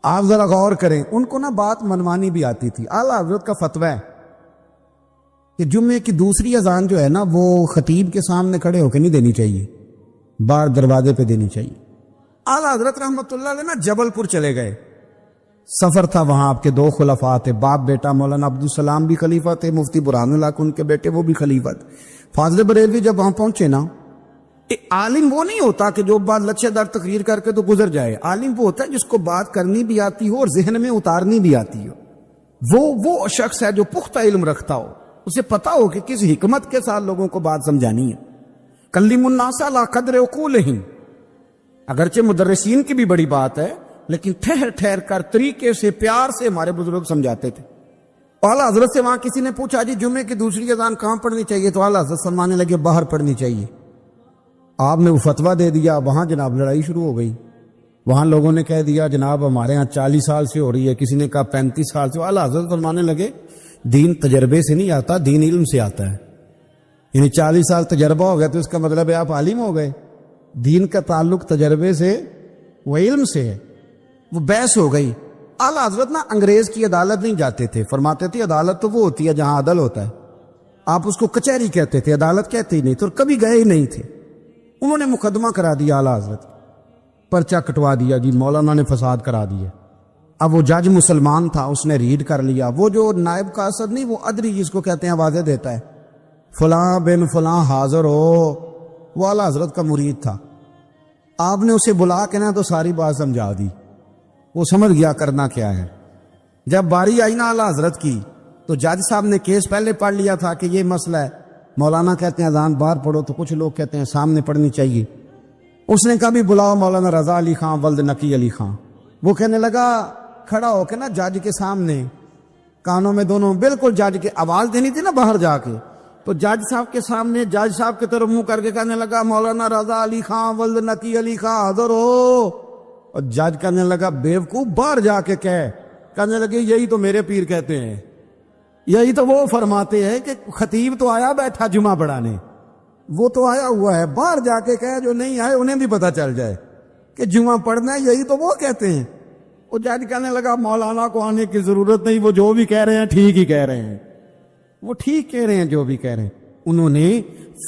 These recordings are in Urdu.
آپ ذرا غور کریں، ان کو نا بات منوانی بھی آتی تھی۔ اعلیٰ حضرت کا فتویٰ ہے کہ جمعے کی دوسری اذان جو ہے نا وہ خطیب کے سامنے کھڑے ہو کے نہیں دینی چاہیے، باہر دروازے پہ دینی چاہیے۔ اعلیٰ حضرت رحمۃ اللہ علیہ نا جبل پور چلے گئے، سفر تھا، وہاں آپ کے دو خلفاء تھے، باپ بیٹا، مولانا عبدالسلام بھی خلیفہ تھے، مفتی برہان اللہ ان کے بیٹے وہ بھی خلیفہ تھے۔ فاضل بریلوی جب وہاں پہنچے نا، عالم وہ نہیں ہوتا کہ جو بات لچھے دار تقریر کر کے تو گزر جائے، عالم وہ ہوتا ہے جس کو بات کرنی بھی آتی ہو اور ذہن میں اتارنی بھی آتی ہو۔ وہ شخص ہے جو پختہ علم رکھتا ہو، اسے پتا ہو کہ کس حکمت کے ساتھ لوگوں کو بات سمجھانی ہے۔ کلم الناس علی قدر عقولہم، اگرچہ مدرسین کی بھی بڑی بات ہے، لیکن ٹھہر ٹھہر کر طریقے سے پیار سے ہمارے بزرگ سمجھاتے تھے۔ اعلیٰ حضرت سے وہاں کسی نے پوچھا جی جمعے کی دوسری اذان کہاں پڑھنی چاہیے، تو اعلیٰ حضرت فرمانے لگے باہر پڑھنی چاہیے۔ آپ نے وہ فتویٰ دے دیا، وہاں جناب لڑائی شروع ہو گئی۔ وہاں لوگوں نے کہہ دیا جناب ہمارے ہاں 40 سال سے ہو رہی ہے، کسی نے کہا 35 سال سے۔ اعلیٰ حضرت فرمانے لگے دین تجربے سے نہیں آتا، دین علم سے آتا ہے۔ یعنی 40 سال تجربہ ہو گیا تو اس کا مطلب ہے آپ عالم ہو گئے۔ دین کا تعلق تجربے سے و علم سے ہے۔ وہ بحث ہو گئی۔ اعلیٰ حضرت نا انگریز کی عدالت نہیں جاتے تھے، فرماتے تھے عدالت تو وہ ہوتی ہے جہاں عدل ہوتا ہے، آپ اس کو کچہری کہتے تھے، عدالت کہتے ہی نہیں تھے، اور کبھی گئے ہی نہیں تھے۔ انہوں نے مقدمہ کرا دیا اعلیٰ حضرت، پرچہ کٹوا دیا جی مولانا نے فساد کرا دیا۔ اب وہ جج مسلمان تھا، اس نے ریڈ کر لیا، وہ جو نائب قاصد نہیں، وہ ادری جس کو کہتے ہیں آوازیں دیتا ہے، فلاں بن فلاں حاضر ہو، وہ اعلیٰ حضرت کا مرید تھا۔ آپ نے اسے بلا کے نا تو ساری بات سمجھا دی، وہ سمجھ گیا کرنا کیا ہے۔ جب باری آئی نا اعلیٰ حضرت کی تو جج صاحب نے کیس پہلے پڑھ لیا تھا کہ یہ مسئلہ ہے، مولانا کہتے ہیں اذان باہر پڑھو تو کچھ لوگ کہتے ہیں سامنے پڑھنی چاہیے۔ اس نے کہا بھی بلاؤ مولانا رضا علی خان ولد نقی علی خان۔ وہ کہنے لگا کھڑا ہو کے نا جج کے سامنے، کانوں میں دونوں بالکل جج کے آواز دینی تھی نا باہر جا کے، تو جج صاحب کے سامنے جج صاحب کی طرف منہ کر کے کہنے لگا مولانا رضا علی خان ولد نقی علی خان حاضر ہو، اور جج کہنے لگا بیوقوف باہر جا کے کہنے لگے یہی تو میرے پیر کہتے ہیں، یہی تو وہ فرماتے ہیں کہ خطیب تو آیا بیٹھا جمعہ پڑھانے، وہ تو آیا ہوا ہے، باہر جا کے کہے جو نہیں آئے انہیں بھی پتہ چل جائے کہ جمعہ پڑھنا ہے، یہی تو وہ کہتے ہیں۔ وہ جج کہنے لگا مولانا کو آنے کی ضرورت نہیں، وہ جو بھی کہہ رہے ہیں ٹھیک ہی کہہ رہے ہیں، وہ ٹھیک کہہ رہے ہیں جو بھی کہہ رہے ہیں۔ انہوں نے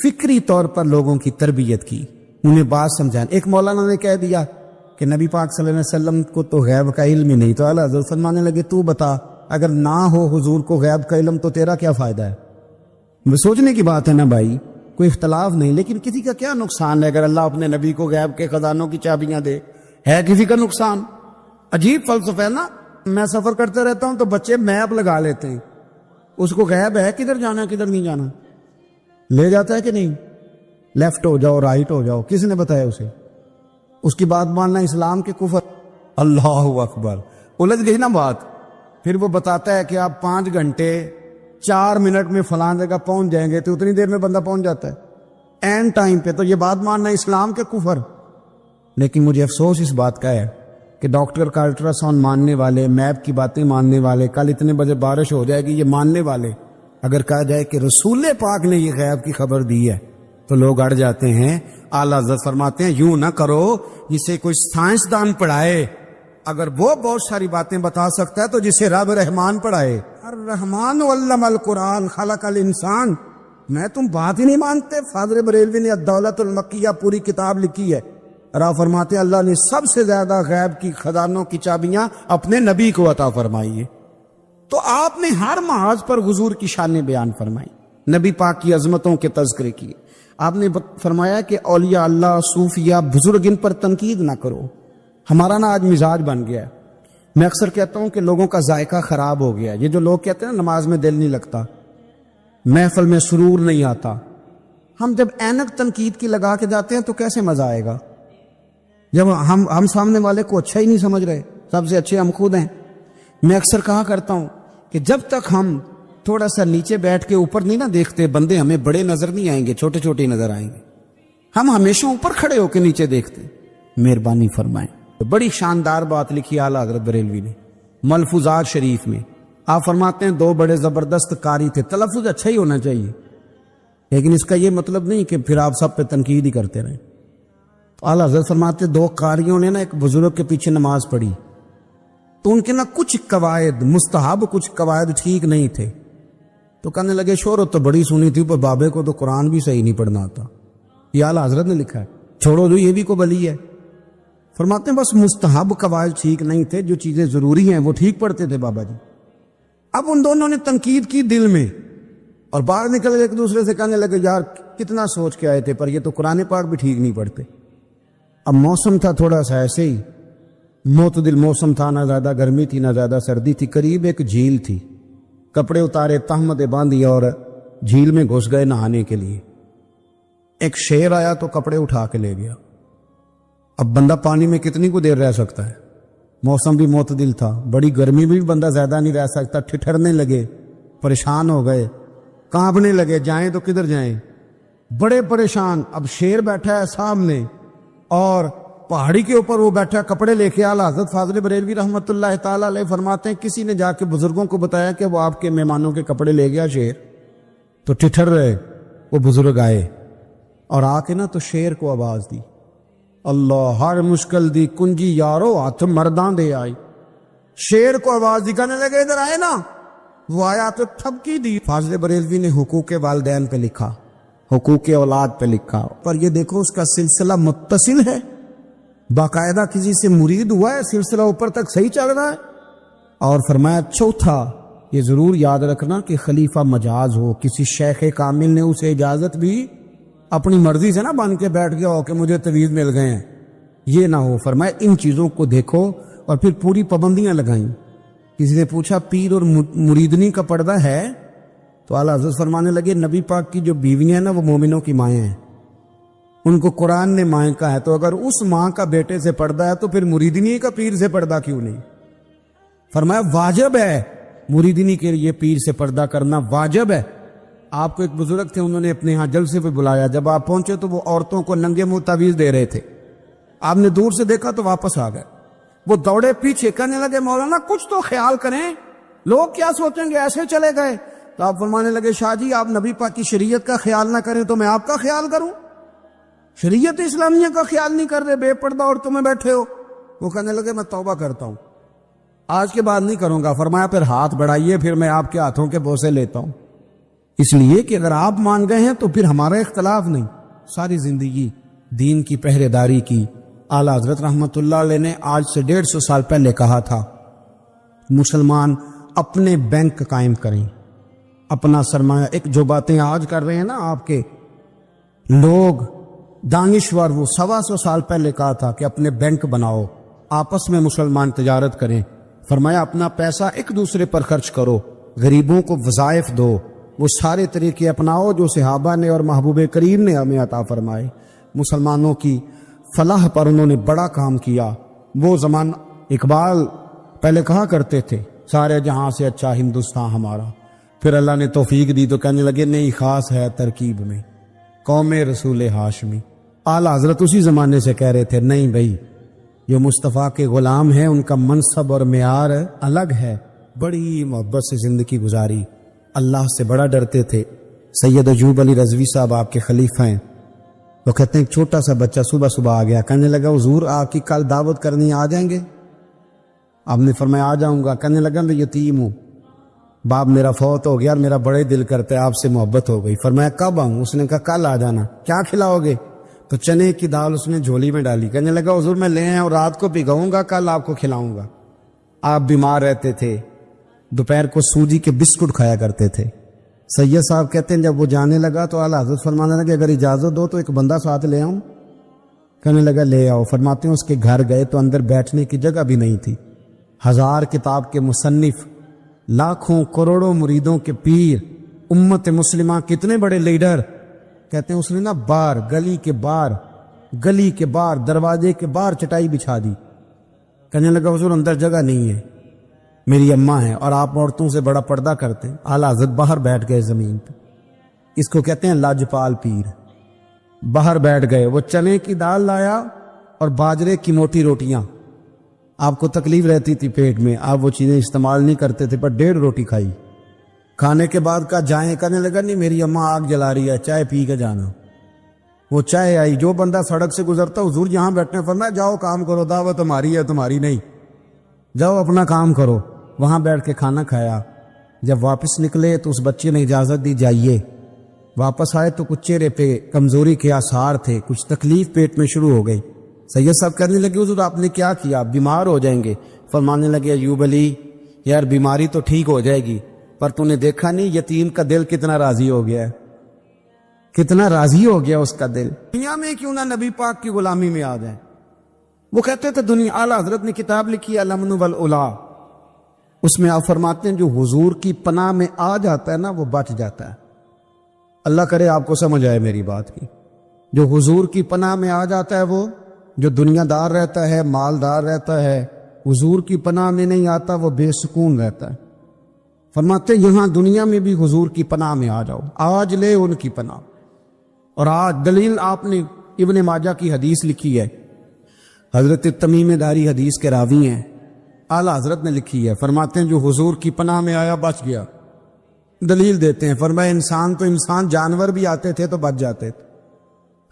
فکری طور پر لوگوں کی تربیت کی، انہیں بات سمجھانے۔ ایک مولانا نے کہہ دیا کہ نبی پاک صلی اللہ علیہ وسلم کو تو غیب کا علم ہی نہیں، تو اعلیٰ حضرت فرمانے لگے تو بتا اگر نہ ہو حضور کو غیب کا علم تو تیرا کیا فائدہ ہے؟ سوچنے کی بات ہے نا بھائی، کوئی اختلاف نہیں، لیکن کسی کا کیا نقصان ہے اگر اللہ اپنے نبی کو غیب کے خزانوں کی چابیاں دے؟ ہے کسی کا نقصان؟ عجیب فلسفہ ہے نا۔ میں سفر کرتے رہتا ہوں تو بچے میپ لگا لیتے ہیں، اس کو غیب ہے کدھر جانا ہے کدھر نہیں جانا، لے جاتا ہے کہ نہیں، لیفٹ ہو جاؤ رائٹ ہو جاؤ، کس نے بتایا اسے؟ اس کی بات ماننا اسلام کے کفر۔ اللہ اکبر، الجھ گئی نا بات۔ پھر وہ بتاتا ہے کہ آپ 5 گھنٹے 4 منٹ میں فلاں جگہ پہنچ جائیں گے، تو اتنی دیر میں بندہ پہنچ جاتا ہے این ٹائم پہ، تو یہ بات ماننا اسلام کے کفر۔ لیکن مجھے افسوس اس بات کا ہے کہ ڈاکٹر کا الٹرا ساؤنڈ ماننے والے، میپ کی باتیں ماننے والے، کل اتنے بجے بارش ہو جائے گی یہ ماننے والے، اگر کہا جائے کہ رسول پاک نے یہ غیب کی خبر دی ہے تو لوگ اڑ جاتے ہیں۔ اعلیٰ حضرت فرماتے ہیں یوں نہ کرو جسے کوئی سائنسدان پڑھائے، اگر وہ بہت ساری باتیں بتا سکتا ہے تو جسے رب رحمان پڑھائے۔ الرحمن علم القرآن خلق الانسان۔ میں تم بات ہی نہیں مانتے؟ فاضل بریلوی نے الدولت المکیہ پوری کتاب لکھی ہے، اور فرماتے ہیں اللہ نے سب سے زیادہ غیب کی خزانوں کی چابیاں اپنے نبی کو عطا فرمائی ہے۔ تو آپ نے ہر محاذ پر حضور کی شانیں بیان فرمائی، نبی پاک کی عظمتوں کے تذکرے کیے۔ آپ نے فرمایا کہ اولیاء اللہ، صوفیاء، بزرگ، ان پر تنقید نہ کرو۔ ہمارا نا آج مزاج بن گیا ہے، میں اکثر کہتا ہوں کہ لوگوں کا ذائقہ خراب ہو گیا ہے۔ یہ جو لوگ کہتے ہیں نا نماز میں دل نہیں لگتا، محفل میں سرور نہیں آتا، ہم جب اینک تنقید کی لگا کے جاتے ہیں تو کیسے مزہ آئے گا جب ہم سامنے والے کو اچھا ہی نہیں سمجھ رہے؟ سب سے اچھے ہم خود ہیں۔ میں اکثر کہا کرتا ہوں کہ جب تک ہم تھوڑا سا نیچے بیٹھ کے اوپر نہیں نہ دیکھتے، بندے ہمیں بڑے نظر نہیں آئیں گے، چھوٹے چھوٹے نظر آئیں گے۔ ہم ہمیشہ اوپر کھڑے ہو کے نیچے دیکھتے۔ مہربانی فرمائیں۔ بڑی شاندار بات لکھی اعلیٰ حضرت بریلوی نے ملفوظات شریف میں۔ آپ فرماتے ہیں 2 بڑے زبردست قاری تھے، تلفظ اچھا ہی ہونا چاہیے، لیکن اس کا یہ مطلب نہیں کہ پھر آپ سب پہ تنقید ہی کرتے رہیں۔ تو اعلیٰ حضرت فرماتے 2 قاریوں نے نا ایک بزرگ کے پیچھے نماز پڑھی، تو ان کے نا کچھ قواعد مستحب کچھ قواعد ٹھیک نہیں تھے. تو کہنے لگے شہرت تو بڑی سنی تھی پر بابے کو تو قرآن بھی صحیح نہیں پڑھنا آتا. یہ اعلیٰ حضرت نے لکھا ہے, چھوڑو جو یہ بھی کو بلی ہے. فرماتے ہیں بس مستحب قواعد ٹھیک نہیں تھے, جو چیزیں ضروری ہیں وہ ٹھیک پڑھتے تھے بابا جی. اب ان دونوں نے تنقید کی دل میں اور باہر نکل ایک دوسرے سے کہنے لگے یار کتنا سوچ کے آئے تھے پر یہ تو قرآن پاک بھی ٹھیک نہیں پڑھتے. اب موسم تھا تھوڑا سا ایسے ہی معتدل موسم تھا, نہ زیادہ گرمی تھی نہ زیادہ سردی تھی. قریب ایک جھیل تھی, کپڑے اتارے تہمتیں باندھی اور جھیل میں گھس گئے نہانے کے لیے. ایک شیر آیا تو کپڑے اٹھا کے لے گیا. اب بندہ پانی میں کتنی کو دیر رہ سکتا ہے, موسم بھی معتدل تھا, بڑی گرمی میں بھی بندہ زیادہ نہیں رہ سکتا. ٹھٹھرنے لگے, پریشان ہو گئے, کانپنے لگے, جائیں تو کدھر جائیں, بڑے پریشان. اب شیر بیٹھا ہے سامنے اور پہاڑی کے اوپر وہ بیٹھا کپڑے لے کے. اعلیٰ حضرت فاضل بریلوی رحمۃ اللہ تعالی علیہ فرماتے ہیں کسی نے جا کے بزرگوں کو بتایا کہ وہ آپ کے مہمانوں کے کپڑے لے گیا شیر. تو ٹھٹھر رہے, وہ بزرگ آئے اور آ کے نا تو شیر کو آواز دی, اللہ ہر مشکل دی کنجی یارو ہاتھ مردان دے آئی. شیر کو آواز دی, کہنے لگے ادھر آئے نا. وہ آیا تو تھپکی دی. فاضل بریلوی نے حقوق والدین پہ لکھا, حقوق اولاد پہ لکھا, پر یہ دیکھو اس کا سلسلہ متصل ہے, باقاعدہ کسی سے مرید ہوا ہے, سلسلہ اوپر تک صحیح چل رہا ہے. اور فرمایا چوتھا یہ ضرور یاد رکھنا کہ خلیفہ مجاز ہو, کسی شیخ کامل نے اسے اجازت بھی اپنی مرضی سے نہ بن کے بیٹھ گیا ہو کہ مجھے تویز مل گئے ہیں, یہ نہ ہو. فرمایا ان چیزوں کو دیکھو اور پھر پوری پابندیاں لگائیں. کسی نے پوچھا پیر اور مریدنی کا پردہ ہے, تو اعلیٰ حضرت فرمانے لگے نبی پاک کی جو بیویاں ہیں نا وہ مومنوں کی مائیں ہیں, ان کو قرآن نے مائیں کا ہے, تو اگر اس ماں کا بیٹے سے پردہ ہے تو پھر مریدنی کا پیر سے پردہ کیوں نہیں. فرمایا واجب ہے مریدنی کے لیے پیر سے پردہ کرنا, واجب ہے. آپ کو ایک بزرگ تھے, انہوں نے اپنے ہاں جلسے پہ بلایا, جب آپ پہنچے تو وہ عورتوں کو ننگے منہ تعویذ دے رہے تھے. آپ نے دور سے دیکھا تو واپس آ گئے. وہ دوڑے پیچھے, کہنے لگے مولانا کچھ تو خیال کریں, لوگ کیا سوچیں گے, ایسے چلے گئے. تو آپ فرمانے لگے شاہ جی آپ نبی پاک کی شریعت کا خیال نہ کریں تو میں آپ کا خیال کروں, شریعت اسلامیہ کا خیال نہیں کر رہے, بے پردہ عورتوں میں بیٹھے ہو. وہ کہنے لگے میں توبہ کرتا ہوں, آج کے بعد نہیں کروں گا. فرمایا پھر ہاتھ بڑھائیے, پھر میں آپ کے ہاتھوں کے بوسے لیتا ہوں. اس لیے کہ اگر آپ مان گئے ہیں تو پھر ہمارا اختلاف نہیں. ساری زندگی دین کی پہرے داری کی. اعلیٰ حضرت رحمت اللہ علیہ نے آج سے 150 سال پہلے کہا تھا مسلمان اپنے بینک قائم کریں, اپنا سرمایہ. ایک جو باتیں آج کر رہے ہیں نا آپ کے لوگ دانشور, وہ 125 سال پہلے کہا تھا کہ اپنے بینک بناؤ, آپس میں مسلمان تجارت کریں. فرمایا اپنا پیسہ ایک دوسرے پر خرچ کرو, غریبوں کو وظائف دو, وہ سارے طریقے اپناؤ جو صحابہ نے اور محبوب کریم نے ہمیں عطا فرمائے. مسلمانوں کی فلاح پر انہوں نے بڑا کام کیا. وہ زمان اقبال پہلے کہا کرتے تھے سارے جہاں سے اچھا ہندوستان ہمارا, پھر اللہ نے توفیق دی تو کہنے لگے نہیں خاص ہے ترکیب میں قوم رسول ہاشمی. اعلیٰ حضرت اسی زمانے سے کہہ رہے تھے نہیں بھائی جو مصطفیٰ کے غلام ہیں ان کا منصب اور معیار الگ ہے. بڑی محبت سے زندگی گزاری, اللہ سے بڑا ڈرتے تھے. سید ایوب علی رضوی صاحب آپ کے خلیفہ ہیں. وہ کہتے ہیں ایک چھوٹا سا بچہ صبح صبح آ گیا, کہنے لگا حضور آپ کی کل دعوت کرنی آ جائیں گے؟ آپ نے فرمایا آ جاؤں گا. کہنے لگا میں یتیم ہوں, باپ میرا فوت ہو گیا اور میرا بڑے دل کرتا ہے آپ سے محبت ہو گئی. فرمایا کب آؤں؟ اس نے کہا کل آ جانا. کیا کھلاؤ گے؟ تو چنے کی دال اس نے جھولی میں ڈالی. کہنے لگا حضور میں لے آیا اور رات کو بھگاؤں گا, کل آپ کو کھلاؤں گا. آپ بیمار رہتے تھے, دوپہر کو سوجی کے بسکٹ کھایا کرتے تھے. سید صاحب کہتے ہیں جب وہ جانے لگا تو اعلیٰ حضرت فرمانے لگے اگر اجازت دو تو ایک بندہ ساتھ لے آؤں. کہنے لگا لے آؤ. فرماتے ہیں اس کے گھر گئے تو اندر بیٹھنے کی جگہ بھی نہیں تھی. 1000 کتاب کے مصنف, لاکھوں کروڑوں مریدوں کے پیر, امت مسلمہ کتنے بڑے لیڈر. کہتے ہیں اس نے نا باہر گلی کے باہر دروازے کے باہر چٹائی بچھا دی. کہنے لگا حضور اندر جگہ نہیں ہے, میری اماں ہے اور آپ عورتوں سے بڑا پردہ کرتے ہیں. اعلیٰ حضرت باہر بیٹھ گئے زمین پہ. اس کو کہتے ہیں لاجپال پیر. باہر بیٹھ گئے. وہ چنے کی دال لایا اور باجرے کی موٹی روٹیاں. آپ کو تکلیف رہتی تھی پیٹ میں, آپ وہ چیزیں استعمال نہیں کرتے تھے, پر 1.5 روٹی کھائی. کھانے کے بعد کہا جائیں؟ کہنے لگا نہیں میری اماں آگ جلا رہی ہے, چائے پی کے جانا. وہ چائے آئی. جو بندہ سڑک سے گزرتا حضور یہاں بیٹھنے فرمایا جاؤ کام کرو, دعوت ہماری ہے تمہاری نہیں. جاؤ اپنا کام کرو. وہاں بیٹھ کے کھانا کھایا. جب واپس نکلے تو اس بچے نے اجازت دی جائیے. واپس آئے تو کچھ چہرے پہ کمزوری کے آثار تھے, کچھ تکلیف پیٹ میں شروع ہو گئی. سید صاحب کہنے لگے حضور آپ نے کیا کیا, آپ بیمار ہو جائیں گے. فرمانے لگے ایوب علی یار بیماری تو ٹھیک ہو جائے گی, پر تو نے دیکھا نہیں یتیم کا دل کتنا راضی ہو گیا ہے, کتنا راضی ہو گیا اس کا دل. دنیا میں کیوں نہ نبی پاک کی غلامی میں آ جائیں. وہ کہتے تھے دنیا, اعلیٰ حضرت نے کتاب لکھی الامن والاولا, اس میں آپ فرماتے ہیں جو حضور کی پناہ میں آ جاتا ہے نا وہ بچ جاتا ہے. اللہ کرے آپ کو سمجھ آئے میری بات کی. جو حضور کی پناہ میں آ جاتا ہے, وہ جو دنیا دار رہتا ہے, مالدار رہتا ہے, حضور کی پناہ میں نہیں آتا وہ بے سکون رہتا ہے. فرماتے یہاں دنیا میں بھی حضور کی پناہ میں آ جاؤ, آج لے ان کی پناہ. اور آج دلیل آپ نے ابن ماجہ کی حدیث لکھی ہے, حضرت تمیم داری حدیث کے راوی ہیں, اعلیٰ حضرت نے لکھی ہے. فرماتے ہیں جو حضور کی پناہ میں آیا بچ گیا. دلیل دیتے ہیں, فرمایا انسان تو انسان, جانور بھی آتے تھے تو بچ جاتے تھے.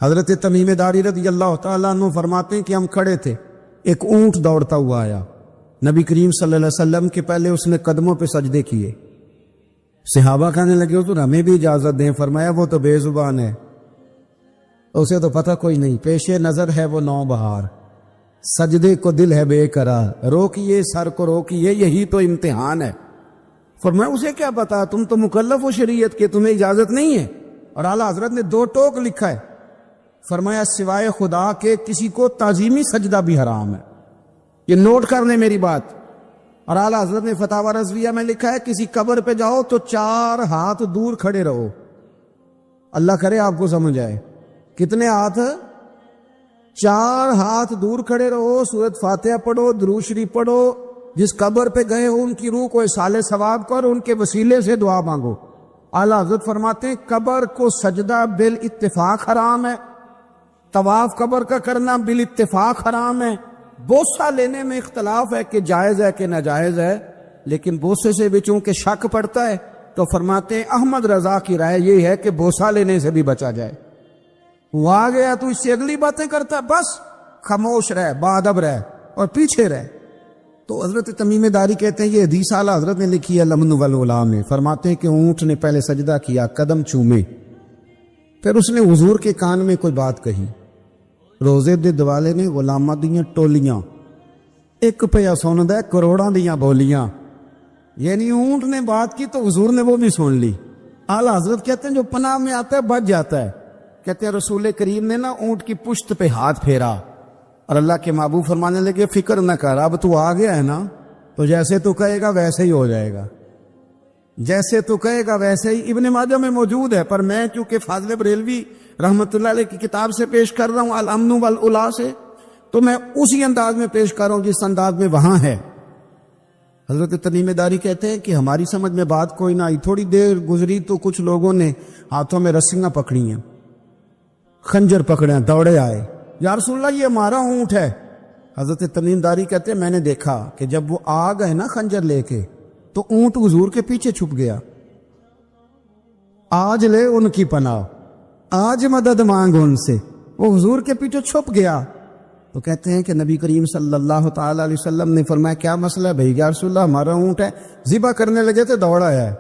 حضرت تمیم داری رضی اللہ تعالیٰ عنہ فرماتے ہیں کہ ہم کھڑے تھے, ایک اونٹ دوڑتا ہوا آیا. نبی کریم صلی اللہ علیہ وسلم کے پہلے اس نے قدموں پہ سجدے کیے. صحابہ کہنے لگے حضور ہمیں بھی اجازت دیں. فرمایا وہ تو بے زبان ہے, اسے تو پتہ کوئی نہیں, پیش نظر ہے وہ نو بہار, سجدے کو دل ہے بے قرار, روکیے سر کو روکیے یہی تو امتحان ہے. فرمایا اسے کیا پتا, تم تو مکلف ہو شریعت کے, تمہیں اجازت نہیں ہے. اور اعلیٰ حضرت نے 2 ٹوک لکھا ہے. فرمایا سوائے خدا کے کسی کو تعظیمی سجدہ بھی حرام ہے. یہ نوٹ کر لیں میری بات. اور اعلیٰ حضرت نے فتاوی رضویہ میں لکھا ہے کسی قبر پہ جاؤ تو 4 ہاتھ دور کھڑے رہو. اللہ کرے آپ کو سمجھ آئے. کتنے ہاتھ؟ 4 ہاتھ دور کھڑے رہو, سورۃ فاتحہ پڑھو, درود شریف پڑھو, جس قبر پہ گئے ہو ان کی روح کو اصال ثواب کر, ان کے وسیلے سے دعا مانگو. اعلیٰ حضرت فرماتے ہیں قبر کو سجدہ بالاتفاق حرام ہے, طواف قبر کا کرنا بالاتفاق حرام ہے. بوسہ لینے میں اختلاف ہے کہ جائز ہے کہ ناجائز ہے, لیکن بوسے سے بھی چونکہ شک پڑتا ہے تو فرماتے ہیں احمد رضا کی رائے یہ ہے کہ بوسہ لینے سے بھی بچا جائے. وہ آ گیا تو اس سے اگلی باتیں کرتا, بس خاموش رہ, باادب رہ اور پیچھے رہ. تو حضرت تمیم داری کہتے ہیں یہ حدیث اعلیٰ حضرت نے لکھی ہے الامن والاولا میں. فرماتے ہیں کہ اونٹ نے پہلے سجدہ کیا, قدم چومے, پھر اس نے حضور کے کان میں کوئی بات کہی. روزے دے دوالے نے غلاماں دیاں ٹولیاں, ایک پیا سندا ہے کروڑاں دیاں بولیاں. یعنی اونٹ نے بات کی تو حضور نے وہ بھی سن لی. اعلیٰ حضرت کہتے ہیں جو پناہ میں آتا ہے بچ جاتا ہے. کہتے ہیں رسول کریم نے نا اونٹ کی پشت پہ ہاتھ پھیرا اور اللہ کے محبوب فرمانے لگے فکر نہ کر, اب تو آ گیا ہے نا, تو جیسے تو کہے گا ویسے ہی ہو جائے گا, جیسے تو کہے گا ویسے ہی. ابن ماجہ میں موجود ہے, پر میں چونکہ فاضل بریلوی رحمۃ اللہ علیہ کی کتاب سے پیش کر رہا ہوں الامن والاولا سے, تو میں اسی انداز میں پیش کر رہا ہوں جس انداز میں وہاں ہے. حضرت تمیم داری کہتے ہیں کہ ہماری سمجھ میں بات کوئی نہ آئی. تھوڑی دیر گزری تو کچھ لوگوں نے ہاتھوں میں رسیاں پکڑی ہیں, خنجر پکڑے ہیں, دوڑے آئے, یا رسول اللہ یہ ہمارا اونٹ ہے. حضرت تمیم داری کہتے ہیں میں نے دیکھا کہ جب وہ آ گئے نا خنجر لے کے تو اونٹ حضور کے پیچھے چھپ گیا. آج لے ان کی پناہ, آج مدد مانگ ان سے, وہ حضور کے پیچھے چھپ گیا. تو کہتے ہیں کہ نبی کریم صلی اللہ تعالی علیہ وسلم نے فرمایا کیا مسئلہ ہے بھائی؟ یا رسول اللہ ہمارا اونٹ ہے. ذبح کرنے لگے تھے دوڑا ہے.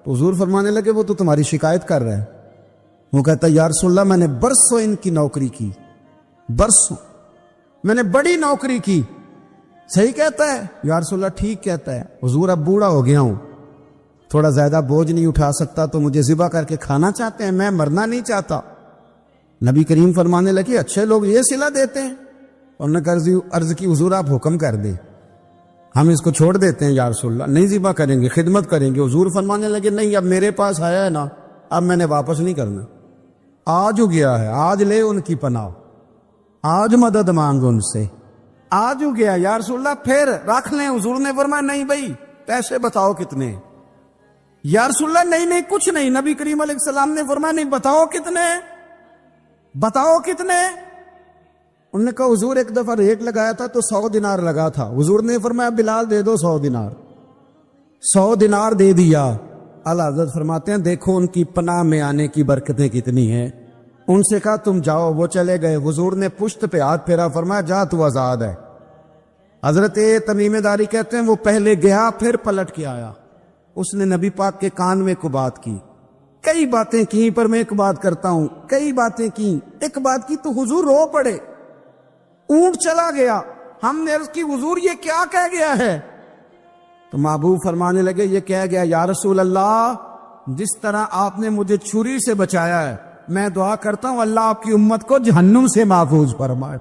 تو حضور فرمانے لگے وہ تو تمہاری شکایت کر رہا ہے. وہ کہتا ہے یا رسول اللہ میں نے برسوں ان کی نوکری کی, برسوں میں نے بڑی نوکری کی. صحیح کہتا ہے یا رسول اللہ؟ ٹھیک کہتا ہے. حضور اب بوڑھا ہو گیا ہوں, تھوڑا زیادہ بوجھ نہیں اٹھا سکتا, تو مجھے ذبح کر کے کھانا چاہتے ہیں, میں مرنا نہیں چاہتا. نبی کریم فرمانے لگے اچھے لوگ یہ صلہ دیتے ہیں. انہوں نے عرض کی حضور آپ حکم کر دیں, ہم اس کو چھوڑ دیتے ہیں. یا رسول اللہ نہیں ذبح کریں گے, خدمت کریں گے. حضور فرمانے لگے نہیں, اب میرے پاس آیا ہے نا, اب میں نے واپس نہیں کرنا. آج ہو گیا ہے, آج لے ان کی پناہ, آج مدد مانگ ان سے, آج ہو گیا. یا رسول اللہ پھر رکھ لیں. حضور نے فرمایا نہیں بھائی پیسے بتاؤ کتنے. یا رسول اللہ نہیں کچھ نہیں. نبی کریم علیہ السلام نے فرمایا نہیں, بتاؤ کتنے, بتاؤ کتنے. انہوں نے کہا حضور ایک دفعہ ریٹ لگایا تھا تو 100 دینار لگا تھا. حضور نے فرمایا بلال دے دو 100 دینار. 100 دینار دے دیا. اعلیٰ حضرت فرماتے ہیں دیکھو ان کی پناہ میں آنے کی برکتیں کتنی ہیں. ان سے کہا تم جاؤ, وہ چلے گئے. حضور نے پشت پہ ہاتھ پھیرا, فرمایا جا تو آزاد ہے. حضرت تمیم داری کہتے ہیں وہ پہلے گیا پھر پلٹ کے آیا، اس نے نبی پاک کے کان میں کو بات کی، کئی باتیں کی، پر میں ایک بات کرتا ہوں، کئی باتیں کی، ایک بات کی تو حضور رو پڑے، اونٹ چلا گیا، ہم نے عرض کی حضور یہ کیا کہہ گیا ہے؟ تو محبوب فرمانے لگے یہ کہہ گیا یا رسول اللہ جس طرح آپ نے مجھے چھری سے بچایا ہے، میں دعا کرتا ہوں اللہ آپ کی امت کو جہنم سے محفوظ فرمائے،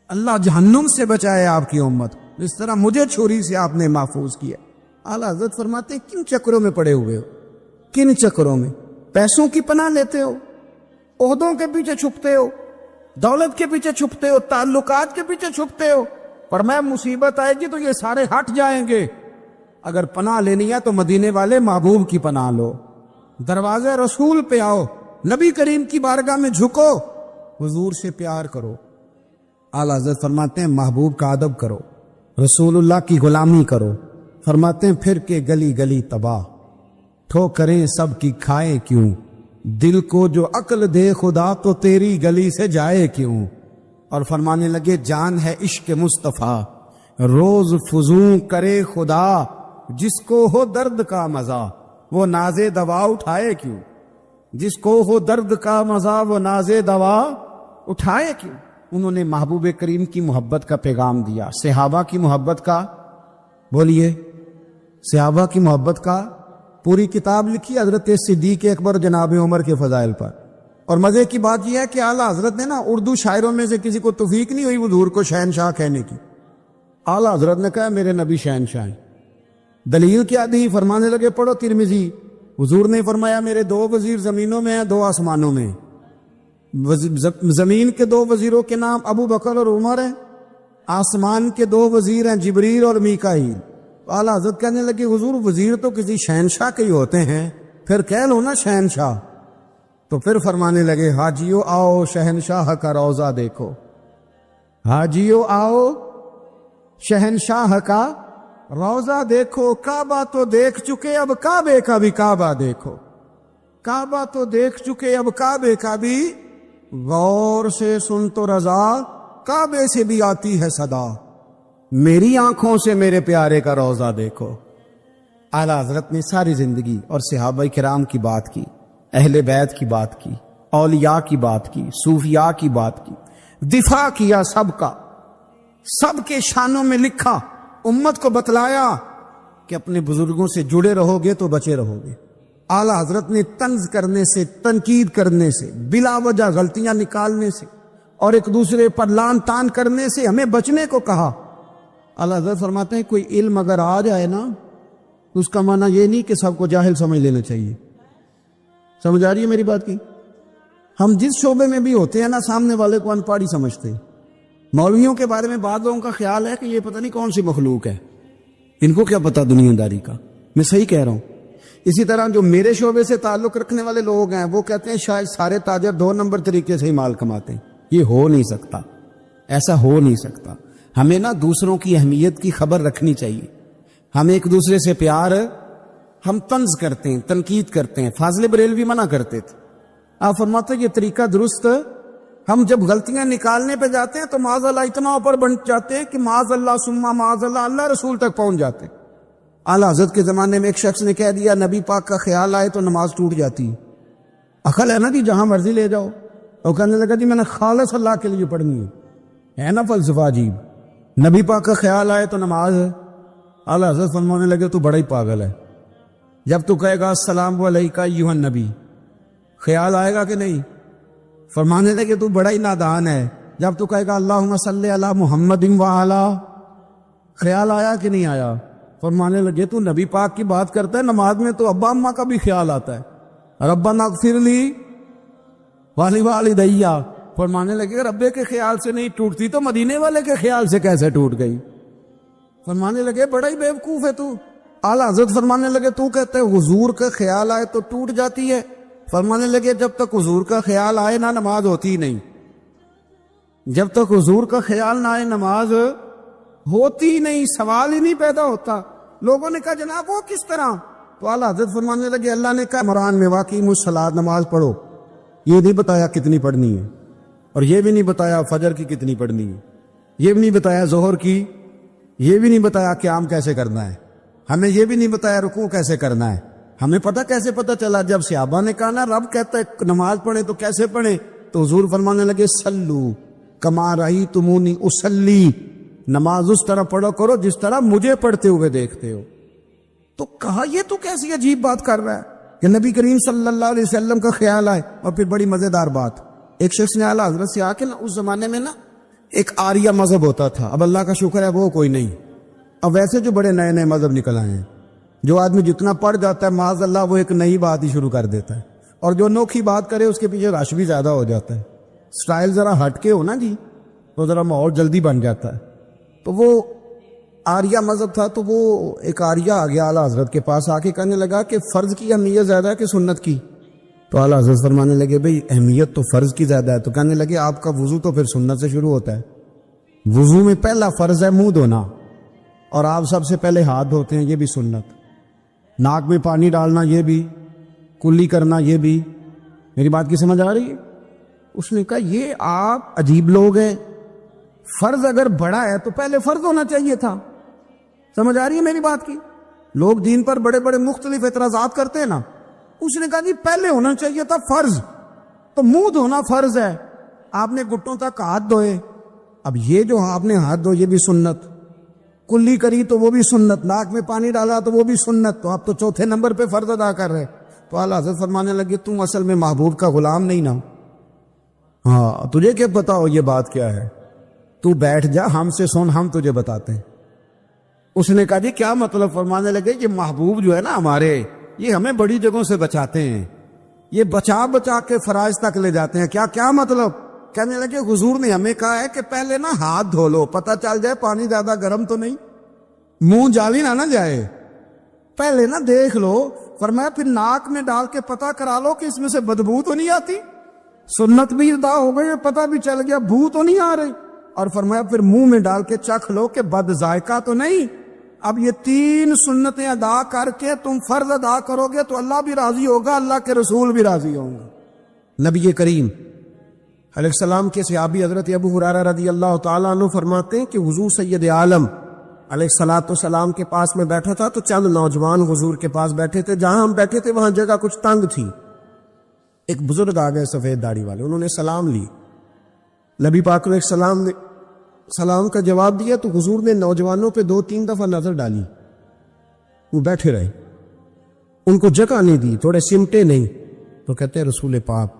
اللہ جہنم سے بچائے آپ کی امت، جس طرح مجھے چھری سے آپ نے محفوظ کیا۔ اعلیٰ حضرت فرماتے ہیں کن چکروں میں پڑے ہوئے ہو، کن چکروں میں؟ پیسوں کی پناہ لیتے ہو، عہدوں کے پیچھے چھپتے ہو، دولت کے پیچھے چھپتے ہو، تعلقات کے پیچھے چھپتے ہو، پر میں مصیبت آئے گی تو یہ سارے ہٹ جائیں گے۔ اگر پناہ لینی ہے تو مدینے والے محبوب کی پناہ لو، دروازے رسول پہ آؤ، نبی کریم کی بارگاہ میں جھکو، حضور سے پیار کرو۔ اعلیٰ حضرت فرماتے ہیں محبوب کا ادب کرو، رسول اللہ کی غلامی کرو۔ فرماتے ہیں پھر کے گلی گلی تباہ، ٹھوکریں سب کی کھائے کیوں، دل کو جو عقل دے خدا تو تیری گلی سے جائے کیوں۔ اور فرمانے لگے جان ہے عشق مصطفیٰ، روز فزوں کرے خدا، جس کو ہو درد کا مزہ وہ ناز دوا اٹھائے کیوں، جس کو ہو درد کا مزہ وہ ناز دوا اٹھائے کیوں۔ انہوں نے محبوب کریم کی محبت کا پیغام دیا، صحابہ کی محبت کا، بولیے صحابہ کی محبت کا پوری کتاب لکھی حضرت صدیق اکبر جناب عمر کے فضائل پر۔ اور مزے کی بات یہ ہے کہ اعلیٰ حضرت نے نا اردو شاعروں میں سے کسی کو توفیق نہیں ہوئی حضور کو شہنشاہ کہنے کی، اعلیٰ حضرت نے کہا میرے نبی شہنشاہ ہیں۔ دلیل کیا دی؟ فرمانے لگے پڑھو ترمذی، حضور نے فرمایا میرے 2 وزیر زمینوں میں ہیں 2 آسمانوں میں، زمین کے 2 وزیروں کے نام ابو بکر اور عمر ہیں، آسمان کے 2 وزیر ہیں جبریل اور میکائیل۔ اعلیٰ حضرت کہنے لگے حضور وزیر تو کسی شہنشاہ کے ہی ہوتے ہیں، پھر کہہ لو نا شہنشاہ۔ تو پھر فرمانے لگے حاجیو آؤ شہنشاہ کا روضہ دیکھو، حاجیو آؤ شہنشاہ کا روضہ دیکھو، کعبہ تو دیکھ چکے اب کعبے کا بھی کعبہ دیکھو، کعبہ تو دیکھ چکے اب کعبے کا بھی، غور سے سن تو رضا کعبے سے بھی آتی ہے صدا، میری آنکھوں سے میرے پیارے کا روضہ دیکھو۔ اعلیٰ حضرت نے ساری زندگی اور صحابہ کرام کی بات کی، اہل بیت کی بات کی، اولیاء کی بات کی، صوفیاء کی بات کی، دفاع کیا سب کا، سب کے شانوں میں لکھا، امت کو بتلایا کہ اپنے بزرگوں سے جڑے رہو گے تو بچے رہو گے۔ اعلیٰ حضرت نے طنز کرنے سے، تنقید کرنے سے، بلا وجہ غلطیاں نکالنے سے اور ایک دوسرے پر لان تان کرنے سے ہمیں بچنے کو کہا۔ اعلیٰ حضرت فرماتے ہیں کوئی علم اگر آ جائے نا تو اس کا معنی یہ نہیں کہ سب کو جاہل سمجھ لینا چاہیے۔ سمجھ آ رہی ہے میری بات کی؟ ہم جس شعبے میں بھی ہوتے ہیں نا سامنے والے کو ان پڑھ ہی سمجھتے ہیں۔ مولویوں کے بارے میں بعض لوگوں کا خیال ہے کہ یہ پتہ نہیں کون سی مخلوق ہے، ان کو کیا پتہ دنیا داری کا۔ میں صحیح کہہ رہا ہوں۔ اسی طرح جو میرے شعبے سے تعلق رکھنے والے لوگ ہیں وہ کہتے ہیں شاید سارے تاجر 2 نمبر طریقے سے ہی مال کماتے ہیں۔ یہ ہو نہیں سکتا، ایسا ہو نہیں سکتا۔ ہمیں نا دوسروں کی اہمیت کی خبر رکھنی چاہیے، ہم ایک دوسرے سے پیار، ہم طنز کرتے ہیں، تنقید کرتے ہیں۔ فاضل بریلوی منع کرتے تھے، آپ فرماتے یہ طریقہ درست، ہم جب غلطیاں نکالنے پہ جاتے ہیں تو معاذ اللہ اتنا اوپر بن جاتے ہیں کہ معاذ اللہ ثم معاذ اللہ اللہ رسول تک پہنچ جاتے ہیں۔ اعلیٰ حضرت کے زمانے میں ایک شخص نے کہہ دیا نبی پاک کا خیال آئے تو نماز ٹوٹ جاتی ہے۔ عقل ہے نا جی، جہاں مرضی لے جاؤ۔ اور کہنے لگا جی میں نے خالص اللہ کے لیے پڑھنی ہے نا فلسفہ عجیب، نبی پاک کا خیال آئے تو نماز ہے۔ اعلیٰ حضرت فرمانے لگے تو بڑا ہی پاگل ہے، جب تو کہے گا السلام علیکہ ایھا النبی، خیال آئے گا کہ نہیں؟ فرمانے لگے تو بڑا ہی نادان ہے، جب تو کہے گا اللہم صلی علی محمد وعلی، خیال آیا کہ نہیں آیا؟ فرمانے لگے تو نبی پاک کی بات کرتا ہے، نماز میں تو ابا اماں کا بھی خیال آتا ہے، ربنا اغفر لی ولوالدیّ۔ فرمانے لگے ربے کے خیال سے نہیں ٹوٹتی تو مدینے والے کے خیال سے کیسے ٹوٹ گئی؟ فرمانے لگے بڑا ہی بیوقوف ہے تو۔ اعلیٰ حضرت فرمانے لگے تو کہتے ہیں حضور کا خیال آئے تو ٹوٹ جاتی ہے۔ فرمانے لگے جب تک حضور کا خیال آئے نہ نماز ہوتی نہیں، جب تک حضور کا خیال نہ آئے نماز ہوتی نہیں، سوال ہی نہیں پیدا ہوتا۔ لوگوں نے کہا جناب وہ کس طرح؟ تو اعلیٰ حضرت فرمانے لگے اللہ نے کہا قرآن میں واقعی الصلاۃ نماز پڑھو، یہ نہیں بتایا کتنی پڑھنی ہے، اور یہ بھی نہیں بتایا فجر کی کتنی پڑھنی ہے، یہ بھی نہیں بتایا ظہر کی یہ بھی نہیں بتایا قیام کیسے کرنا ہے، ہمیں یہ بھی نہیں بتایا رکوع کیسے کرنا ہے. ہمیں پتہ کیسے پتہ چلا؟ جب صحابہ نے کہا نا رب کہتا ہے نماز پڑھیں تو کیسے پڑھیں، تو حضور فرمانے لگے سلو کما رأیتمونی اصلی، نماز اس طرح پڑھو کرو جس طرح مجھے پڑھتے ہوئے دیکھتے ہو. تو کہا یہ تو کیسی عجیب بات کر رہا ہے کہ نبی کریم صلی اللہ علیہ وسلم کا خیال آئے. اور پھر بڑی مزیدار بات، ایک شخص نے اعلیٰ حضرت سے آ کے نا، اس زمانے میں نا ایک آریہ مذہب ہوتا تھا، اب اللہ کا شکر ہے وہ کوئی نہیں، اب ویسے جو بڑے نئے نئے مذہب نکل آئے ہیں، جو آدمی جتنا پڑھ جاتا ہے معاذ اللہ وہ ایک نئی بات ہی شروع کر دیتا ہے، اور جو انوکھی بات کرے اس کے پیچھے رش بھی زیادہ ہو جاتا ہے. سٹائل ذرا ہٹ کے ہو نا جی تو ذرا ماحول جلدی بن جاتا ہے. تو وہ آریہ مذہب تھا، تو وہ ایک آریہ آ گیا اعلیٰ حضرت کے پاس آ کے کہنے لگا کہ فرض کی اہمیت زیادہ ہے کہ سنت کی؟ تو اعلیٰ حضرت فرمانے لگے بھئی اہمیت تو فرض کی زیادہ ہے. تو کہنے لگے آپ کا وضو تو پھر سنت سے شروع ہوتا ہے، وضو میں پہلا فرض ہے منہ دھونا، اور آپ سب سے پہلے ہاتھ دھوتے ہیں، یہ بھی سنت. ناک میں پانی ڈالنا یہ بھی، کلی کرنا یہ بھی. میری بات کی سمجھ آ رہی ہے؟ اس نے کہا یہ آپ عجیب لوگ ہیں، فرض اگر بڑا ہے تو پہلے فرض ہونا چاہیے تھا. سمجھ آ رہی ہے میری بات کی؟ لوگ دین پر بڑے بڑے مختلف اعتراضات کرتے ہیں نا، اس نے کہا جی پہلے ہونا چاہیے تھا فرض. تو منہ دھونا فرض ہے، آپ نے گھٹوں تک ہاتھ دھوئے، اب یہ جو آپ نے ہاتھ دھو یہ بھی سنت، کلی کری تو وہ بھی سنت، ناک میں پانی ڈالا تو وہ بھی سنت، تو آپ تو چوتھے نمبر پہ فرض ادا کر رہے. تو اعلیٰ حضرت فرمانے لگے تم اصل میں محبوب کا غلام نہیں نا، ہاں تجھے کیا پتا ہو یہ بات کیا ہے، تو بیٹھ جا ہم سے سن، ہم تجھے بتاتے ہیں. اس نے کہا جی کیا مطلب؟ فرمانے لگے یہ محبوب جو ہے نا ہمارے، یہ ہمیں بڑی جگہوں سے بچاتے ہیں، یہ بچا بچا کے فرائض تک لے جاتے ہیں. کیا مطلب؟ کہنے لگے حضور نے ہمیں کہا ہے کہ پہلے نا ہاتھ دھو لو، پتہ چل جائے پانی زیادہ گرم تو نہیں، منہ جاوی نہ جائے، پہلے نا دیکھ لو. فرمایا پھر ناک میں ڈال کے پتہ کرا لو کہ اس میں سے بدبو تو نہیں آتی، سنت بھی ادا ہو گئی، پتہ بھی چل گیا بو تو نہیں آ رہی. اور فرمایا پھر منہ میں ڈال کے چکھ لو کہ بد ذائقہ تو نہیں. اب یہ 3 سنتیں ادا کر کے تم فرض ادا کرو گے تو اللہ بھی راضی ہوگا، اللہ کے رسول بھی راضی ہوں گے. نبی کریم علیہ السلام کے صحابی حضرت ابو ہریرہ رضی اللہ تعالیٰ عنہ فرماتے ہیں کہ حضور سید عالم علیہ السلام کے پاس میں بیٹھا تھا، تو چند نوجوان حضور کے پاس بیٹھے تھے. جہاں ہم بیٹھے تھے وہاں جگہ کچھ تنگ تھی. ایک بزرگ آ گئے سفید داڑھی والے، انہوں نے سلام لی، نبی پاک علیہ السلام نے سلام کا جواب دیا تو حضور نے نوجوانوں پہ 2-3 دفعہ نظر ڈالی، وہ بیٹھے رہے، ان کو جگہ نہیں دی، تھوڑے سمٹے نہیں. تو کہتے ہیں رسول پاک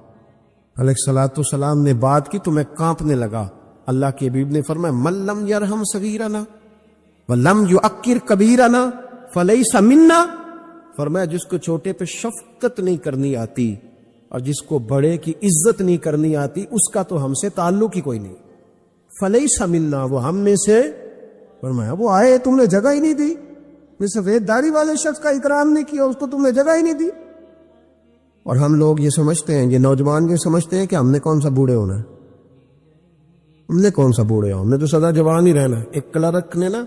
علیہ السلام نے بات کی تو میں کانپنے لگا. اللہ کے حبیب نے فرمایا من لم یرحم صغیرنا ولم یعکر کبیرنا فلیس منا. فرمایا جس کو چھوٹے پہ شفقت نہیں کرنی آتی اور جس کو بڑے کی عزت نہیں کرنی آتی اس کا تو ہم سے تعلق ہی کوئی نہیں. فلیس منا، وہ ہم میں سے. فرمایا وہ آئے تم نے جگہ ہی نہیں دی، سفید داڑھی والے شخص کا اکرام نہیں کیا، اس کو تم نے جگہ ہی نہیں دی. اور ہم لوگ یہ سمجھتے ہیں، یہ نوجوان یہ سمجھتے ہیں کہ ہم نے کون سا بوڑھے ہونا ہے، ہم نے کون سا بوڑھے ہونا، ہم نے تو سدا جوان ہی رہنا. ایک کلرک نے نا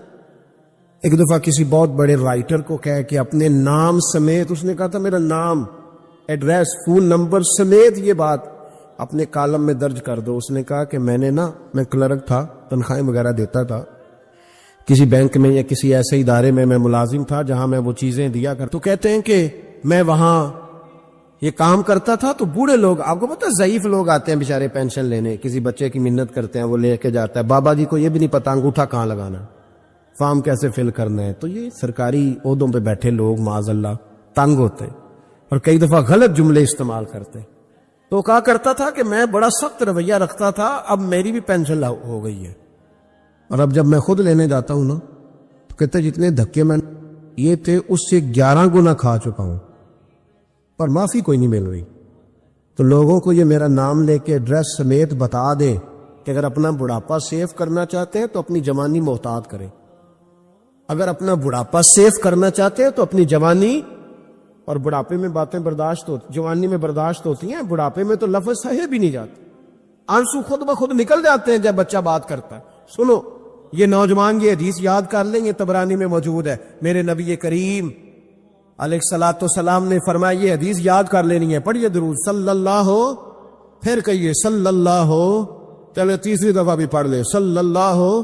ایک دفعہ کسی بہت بڑے رائٹر کو کہہ کہ اپنے نام سمیت، اس نے کہا تھا میرا نام، ایڈریس، فون نمبر سمیت یہ بات اپنے کالم میں درج کر دو. اس نے کہا کہ میں کلرک تھا، تنخواہیں وغیرہ دیتا تھا کسی بینک میں یا کسی ایسے ادارے میں ملازم تھا جہاں میں وہ چیزیں دیا کر. تو کہتے ہیں کہ میں وہاں یہ کام کرتا تھا تو بوڑھے لوگ، آپ کو پتہ ضعیف لوگ آتے ہیں بیچارے پینشن لینے، کسی بچے کی منت کرتے ہیں، وہ لے کے جاتا ہے، بابا جی کو یہ بھی نہیں پتا انگوٹھا کہاں لگانا، فارم کیسے فل کرنا ہے. تو یہ سرکاری عہدوں پہ بیٹھے لوگ معاذ اللہ تنگ ہوتے اور کئی دفعہ غلط جملے استعمال کرتے. تو کہا کرتا تھا کہ میں بڑا سخت رویہ رکھتا تھا، اب میری بھی پینشن ہو گئی ہے، اور اب جب میں خود لینے جاتا ہوں نا تو کہتے جتنے دھکے میں یہ تھے اس سے 11 گنا کھا چکا ہوں، پر معافی کوئی نہیں مل رہی. تو لوگوں کو یہ میرا نام لے کے ایڈریس سمیت بتا دیں کہ اگر اپنا بڑھاپا سیف کرنا چاہتے ہیں تو اپنی جوانی محتاط کریں. اگر اپنا بڑھاپا سیف کرنا چاہتے ہیں تو اپنی جوانی، اور بڑھاپے میں باتیں برداشت ہوتی، جوانی میں برداشت ہوتی ہیں، بڑھاپے میں تو لفظ سہے بھی نہیں جاتے، آنسو خود بخود نکل جاتے ہیں جب بچہ بات کرتا ہے. سنو یہ نوجوان یہ حدیث یاد کر لیں، یہ طبرانی میں موجود ہے. میرے نبی کریم علیہ السلام نے فرمایا یہ حدیث یاد کر لینی ہے. پڑھیے درود صلی اللہ ہو، پھر کہیے صلی اللہ ہو، چلے تیسری دفعہ بھی پڑھ لے صلی اللہ ہو.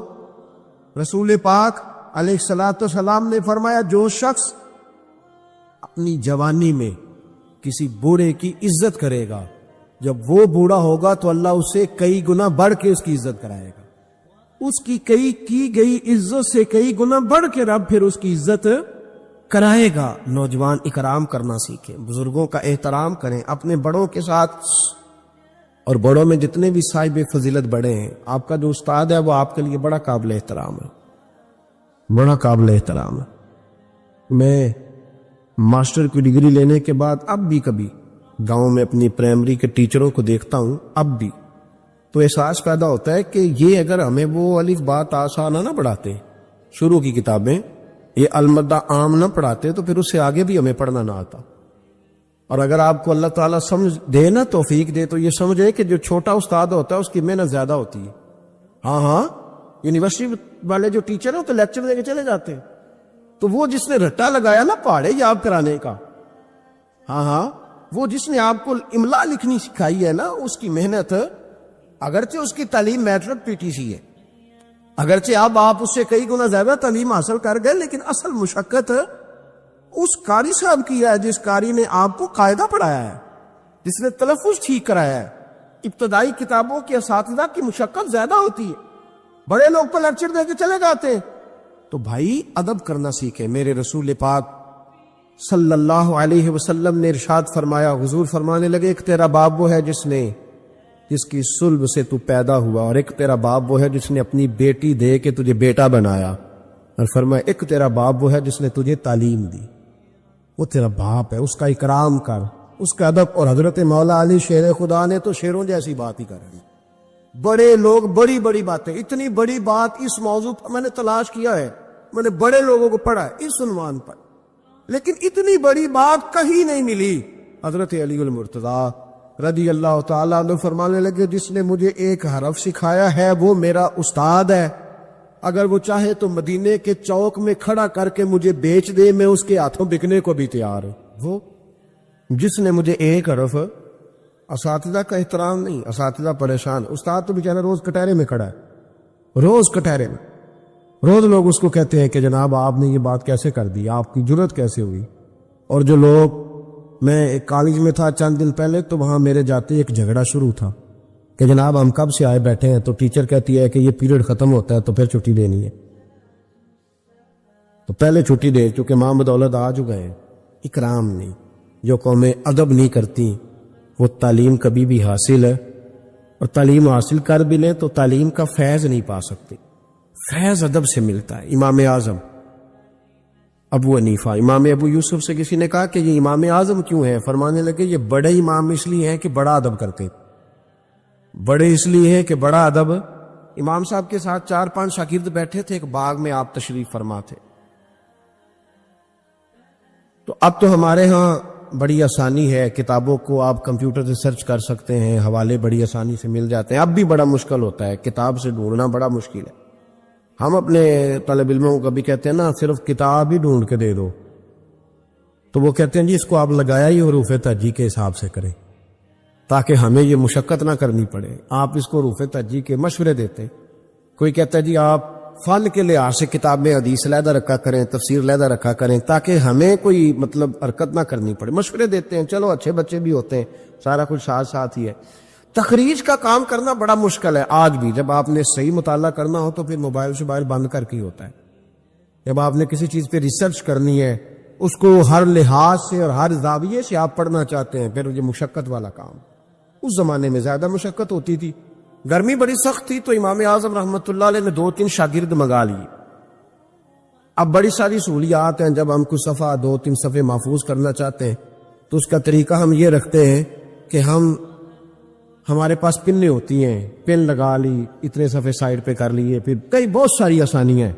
رسول پاک علیہ الصلوۃ والسلام نے فرمایا جو شخص اپنی جوانی میں کسی بوڑھے کی عزت کرے گا، جب وہ بوڑھا ہوگا تو اللہ اسے کئی گنا بڑھ کے اس کی عزت کرائے گا. اس کی کی گئی عزت سے کئی گنا بڑھ کے رب پھر اس کی عزت کرائے گا. نوجوان اکرام کرنا سیکھیں، بزرگوں کا احترام کریں، اپنے بڑوں کے ساتھ. اور بڑوں میں جتنے بھی صاحب فضیلت بڑے ہیں، آپ کا جو استاد ہے وہ آپ کے لیے بڑا قابل احترام ہے، بڑا قابل احترام ہے. میں ماسٹر کی ڈگری لینے کے بعد اب بھی کبھی گاؤں میں اپنی پرائمری کے ٹیچروں کو دیکھتا ہوں، اب بھی تو احساس پیدا ہوتا ہے کہ یہ اگر ہمیں وہ الف با تا سا نہ پڑھاتے، شروع کی کتابیں یہ المدہ عام نہ پڑھاتے تو پھر اس سے آگے بھی ہمیں پڑھنا نہ آتا. اور اگر آپ کو اللہ تعالیٰ سمجھ دے نا، توفیق دے، تو یہ سمجھے کہ جو چھوٹا استاد ہوتا ہے اس کی محنت زیادہ ہوتی ہے. ہاں یونیورسٹی والے جو ٹیچر ہیں تو لیکچر دے کے چلے جاتے ہیں، تو وہ جس نے رٹا لگایا نا پہاڑے یاد کرانے کا، وہ جس نے آپ کو املا لکھنی سکھائی ہے نا، اس کی محنت، اگرچہ اس کی تعلیم میٹرک PTC ہے، اگرچہ اب آپ اس سے کئی گنا زیادہ تعلیم حاصل کر گئے، لیکن اصل مشقت اس قاری صاحب کی ہے جس قاری نے آپ کو قاعدہ پڑھایا ہے، جس نے تلفظ ٹھیک کرایا ہے. ابتدائی کتابوں کے اساتذہ کی مشقت زیادہ ہوتی ہے، بڑے لوگ تو لیکچر دے کے چلے جاتے ہیں. تو بھائی ادب کرنا سیکھیں. میرے رسول پاک صلی اللہ علیہ وسلم نے ارشاد فرمایا، حضور فرمانے لگے، ایک تیرا باپ وہ ہے جس کی صلب سے تو پیدا ہوا، اور ایک تیرا باپ وہ ہے جس نے اپنی بیٹی دے کے تجھے بیٹا بنایا، اور فرمایا ایک تیرا باپ وہ ہے جس نے تجھے تعلیم دی. وہ تیرا باپ ہے، اس کا اکرام کر، اس کا ادب. اور حضرت مولا علی شیر خدا نے تو شیروں جیسی بات ہی کر دی. بڑے لوگ بڑی بڑی باتیں، اتنی بڑی بات اس موضوع پر میں نے تلاش کیا ہے، میں نے بڑے لوگوں کو پڑھا ہے اس عنوان پر، لیکن اتنی بڑی بات کہیں نہیں ملی. حضرت علی المرتضیٰ رضی اللہ تعالیٰ عنہ فرمانے لگے، جس نے مجھے ایک حرف سکھایا ہے وہ میرا استاد ہے، اگر وہ چاہے تو مدینے کے چوک میں کھڑا کر کے مجھے بیچ دے، میں اس کے ہاتھوں بکنے کو بھی تیار ہوں. وہ جس نے مجھے ایک حرف، اساتذہ کا احترام نہیں، اساتذہ پریشان، استاد تو بیچارہ روز کٹہرے میں کھڑا ہے، روز کٹہرے میں، روز لوگ اس کو کہتے ہیں کہ جناب آپ نے یہ بات کیسے کر دی، آپ کی جرت کیسے ہوئی. اور جو لوگ، میں ایک کالج میں تھا چند دن پہلے، تو وہاں میرے جاتے ایک جھگڑا شروع تھا کہ جناب ہم کب سے آئے بیٹھے ہیں، تو ٹیچر کہتی ہے کہ یہ پیریڈ ختم ہوتا ہے تو پھر چھٹی دینی ہے، تو پہلے چھٹی دے چونکہ ماں بدولت آ چکے ہیں. اکرام نہیں. جو قومیں ادب نہیں کرتی وہ تعلیم کبھی بھی حاصل ہے، اور تعلیم حاصل کر بھی لیں تو تعلیم کا فیض نہیں پا سکتے. فیض ادب سے ملتا ہے. امام اعظم ابو حنیفہ، امام ابو یوسف سے کسی نے کہا کہ یہ امام اعظم کیوں ہے؟ فرمانے لگے یہ بڑے امام اس لیے ہیں کہ بڑا ادب کرتے، بڑے اس لیے ہیں کہ بڑا ادب. امام صاحب کے ساتھ 4-5 شاگرد بیٹھے تھے، ایک باغ میں آپ تشریف فرما تھے. تو اب تو ہمارے ہاں بڑی آسانی ہے، کتابوں کو آپ کمپیوٹر سے سرچ کر سکتے ہیں، حوالے بڑی آسانی سے مل جاتے ہیں. اب بھی بڑا مشکل ہوتا ہے، کتاب سے ڈھونڈنا بڑا مشکل ہے. ہم اپنے طالب علموں کو کبھی کہتے ہیں نا صرف کتاب ہی ڈھونڈ کے دے دو، تو وہ کہتے ہیں جی اس کو آپ لگایا ہی حروف ترجیح کے حساب سے کریں تاکہ ہمیں یہ مشقت نہ کرنی پڑے. آپ اس کو حروف ترجیح کے مشورے دیتے. کوئی کہتا ہے جی آپ فن کے لحاظ سے کتاب میں حدیث علیحدہ رکھا کریں، تفسیر علیحدہ رکھا کریں تاکہ ہمیں کوئی حرکت نہ کرنی پڑے. مشورے دیتے ہیں، چلو اچھے بچے بھی ہوتے ہیں، سارا کچھ ساتھ ساتھ ہی ہے. تخریج کا کام کرنا بڑا مشکل ہے آج بھی. جب آپ نے صحیح مطالعہ کرنا ہو تو پھر موبائل شوبائل بند کر کے ہی ہوتا ہے. جب آپ نے کسی چیز پہ ریسرچ کرنی ہے، اس کو ہر لحاظ سے اور ہر زاویے سے آپ پڑھنا چاہتے ہیں، پھر یہ مشقت والا کام. اس زمانے میں زیادہ مشقت ہوتی تھی، گرمی بڑی سخت تھی، تو امام اعظم رحمۃ اللہ علیہ نے 2-3 شاگرد منگا لیے. اب بڑی ساری سہولیات ہیں، جب ہم کچھ صفحہ 2-3 صفحے محفوظ کرنا چاہتے ہیں تو اس کا طریقہ ہم یہ رکھتے ہیں کہ ہمارے پاس پنیں ہوتی ہیں، پن لگا لی، اتنے صفحے سائڈ پہ کر لیے، پھر کئی بہت ساری آسانیاں ہیں.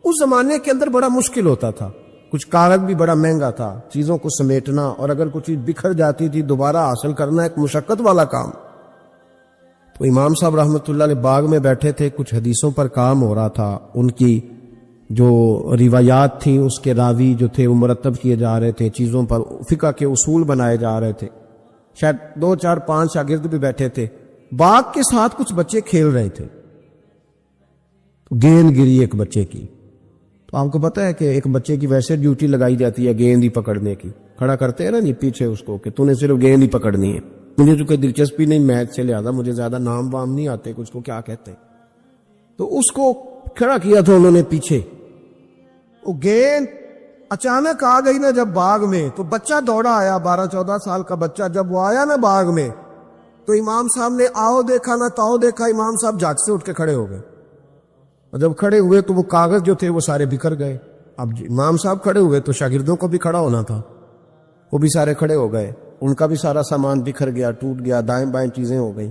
اس زمانے کے اندر بڑا مشکل ہوتا تھا، کچھ کاغذ بھی بڑا مہنگا تھا، چیزوں کو سمیٹنا، اور اگر کچھ چیز بکھر جاتی تھی دوبارہ حاصل کرنا ایک مشقت والا کام. تو امام صاحب رحمۃ اللہ علیہ باغ میں بیٹھے تھے، کچھ حدیثوں پر کام ہو رہا تھا، ان کی جو روایات تھیں اس کے راوی جو تھے وہ مرتب کیے جا رہے تھے، چیزوں پر فقہ کے اصول بنائے جا رہے تھے. شاید 2-4-5 شاگرد بھی بیٹھے تھے. باغ کے ساتھ کچھ بچے کھیل رہے تھے، گیند گری ایک بچے کی، تو آپ کو پتا ہے کہ ایک بچے کی ویسے ڈیوٹی لگائی جاتی ہے گیند ہی پکڑنے کی، کھڑا کرتے ہیں نا نہیں پیچھے اس کو کہ تو نے صرف گیند ہی پکڑنی ہے. مجھے تو کوئی دلچسپی نہیں میچ سے، لہٰذا مجھے زیادہ نام وام نہیں آتے کچھ کو کیا کہتے ہیں. تو اس کو کھڑا کیا تھا انہوں نے پیچھے. وہ گیند اچانک آ گئی نا جب باغ میں، تو بچہ دوڑا آیا، 12-14 سال کا بچہ. جب وہ آیا نا باغ میں تو امام صاحب نے آؤ دیکھا نہ تاؤ دیکھا، امام صاحب جھٹ سے اٹھ کے کھڑے ہو گئے. اور جب کھڑے ہوئے تو وہ کاغذ جو تھے وہ سارے بکھر گئے. اب امام صاحب کھڑے ہوئے تو شاگردوں کو بھی کھڑا ہونا تھا، وہ بھی سارے کھڑے ہو گئے. ان کا بھی سارا سامان بکھر گیا، ٹوٹ گیا، دائیں بائیں چیزیں ہو گئی.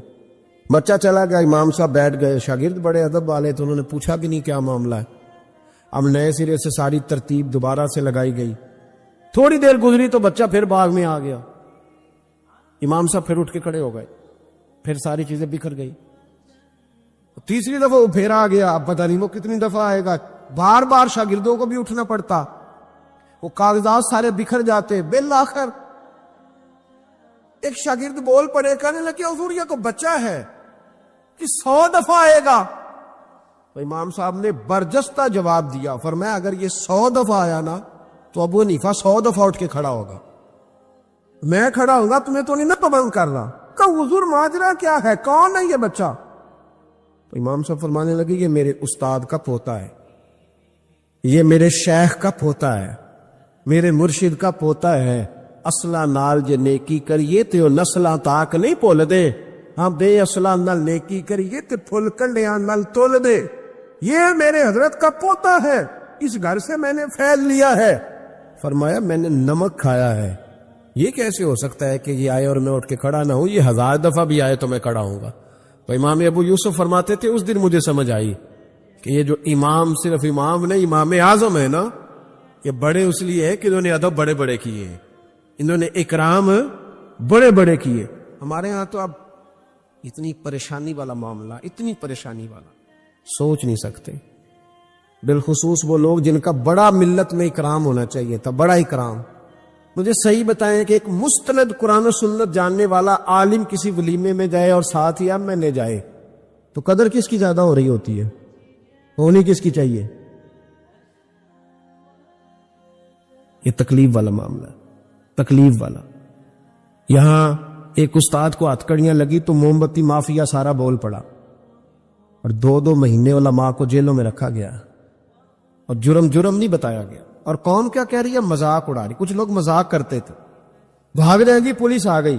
بچہ چلا گیا، امام صاحب بیٹھ گئے. شاگرد بڑے ادب والے تو انہوں نے پوچھا بھی نہیں کیا معاملہ ہے. اب نئے سرے سے ساری ترتیب دوبارہ سے لگائی گئی. تھوڑی دیر گزری تو بچہ پھر باغ میں آ گیا. امام صاحب پھر اٹھ کے کھڑے ہو گئے، پھر ساری چیزیں بکھر گئی. تیسری دفعہ وہ پھر آ گیا. اب پتہ نہیں وہ کتنی دفعہ آئے گا. بار بار شاگردوں کو بھی اٹھنا پڑتا، وہ کاغذات سارے بکھر جاتے. بالآخر ایک شاگرد بول پڑے، کہنے لگے حضور یہ کو بچہ ہے کہ 100 دفعہ آئے گا. تو امام صاحب نے برجستہ جواب دیا، فرمایا اگر یہ 100 دفعہ آیا نا تو ابو حنیفہ 100 دفعہ اٹھ کے کھڑا ہوگا. میں کھڑا ہوں گا، تمہیں تو نہیں نا پابند کر رہا. کہ حضور ماجرا کیا ہے، کون ہے یہ بچہ؟ تو امام صاحب فرمانے لگے یہ میرے استاد کا پوتا ہے، یہ میرے شیخ کا پوتا ہے، میرے مرشد کا پوتا ہے. اصلا نال جے نیکی کریے تے نسلاں تاک نہیں بھول دے، ہاں بے اصلا نال نیکی کریے تے پھل کنڈیاں نال تول دے. یہ میرے حضرت کا پوتا ہے، اس گھر سے میں نے فیض لیا ہے. فرمایا میں نے نمک کھایا ہے، یہ کیسے ہو سکتا ہے کہ یہ آئے اور میں اٹھ کے کھڑا نہ ہوں؟ یہ 1000 دفعہ بھی آئے تو میں کھڑا ہوں گا. تو امام ابو یوسف فرماتے تھے اس دن مجھے سمجھ آئی کہ یہ جو امام صرف امام نہیں، امام اعظم ہے نا، یہ بڑے اس لیے ہے کہ انہوں نے ادب بڑے بڑے کیے ہیں، انہوں نے اکرام بڑے بڑے کیے. ہمارے ہاں تو اب اتنی پریشانی والا معاملہ، اتنی پریشانی والا سوچ نہیں سکتے. بالخصوص وہ لوگ جن کا بڑا ملت میں اکرام ہونا چاہیے تھا، بڑا اکرام. مجھے صحیح بتائیں کہ ایک مستند قرآن و سنت جاننے والا عالم کسی ولیمے میں جائے اور ساتھ ہی اب میں جائے تو قدر کس کی زیادہ ہو رہی ہوتی ہے؟ ہونی کس کی چاہیے؟ یہ تکلیف والا معاملہ ہے، تکلیف والا. یہاں ایک استاد کو ہتھکڑیاں لگی تو موم بتی مافیا سارا بول پڑا اور 2 مہینے علماء کو جیلوں میں رکھا گیا اور جرم نہیں بتایا گیا. اور کون کیا کہہ رہی ہے؟ مذاق اڑا رہی. کچھ لوگ مذاق کرتے تھے، بھاگ رہے ہیں جی پولیس آ گئی.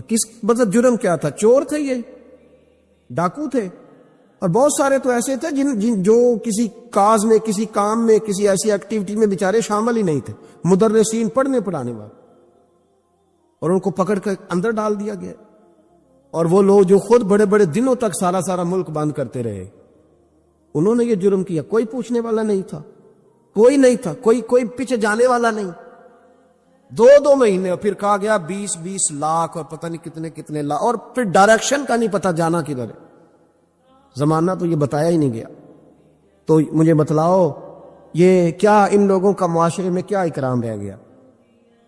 کس مطلب جرم کیا تھا؟ چور تھے، یہ ڈاکو تھے. اور بہت سارے تو ایسے تھے جو کسی کاز میں، کسی کام میں، کسی ایسی ایکٹیویٹی میں بیچارے شامل ہی نہیں تھے، مدرسین پڑھنے پڑھانے والے، اور ان کو پکڑ کر اندر ڈال دیا گیا. اور وہ لوگ جو خود بڑے بڑے دنوں تک سارا ملک بند کرتے رہے، انہوں نے یہ جرم کیا. کوئی پوچھنے والا نہیں تھا، کوئی نہیں تھا، کوئی پیچھے جانے والا نہیں. 2 مہینے اور پھر کہا گیا 20 لاکھ اور پتہ نہیں کتنے لاکھ. اور پھر ڈائریکشن کا نہیں پتا جانا کدھر ہے. زمانہ تو یہ بتایا ہی نہیں گیا. تو مجھے بتلاؤ یہ کیا ان لوگوں کا معاشرے میں کیا اکرام رہ گیا،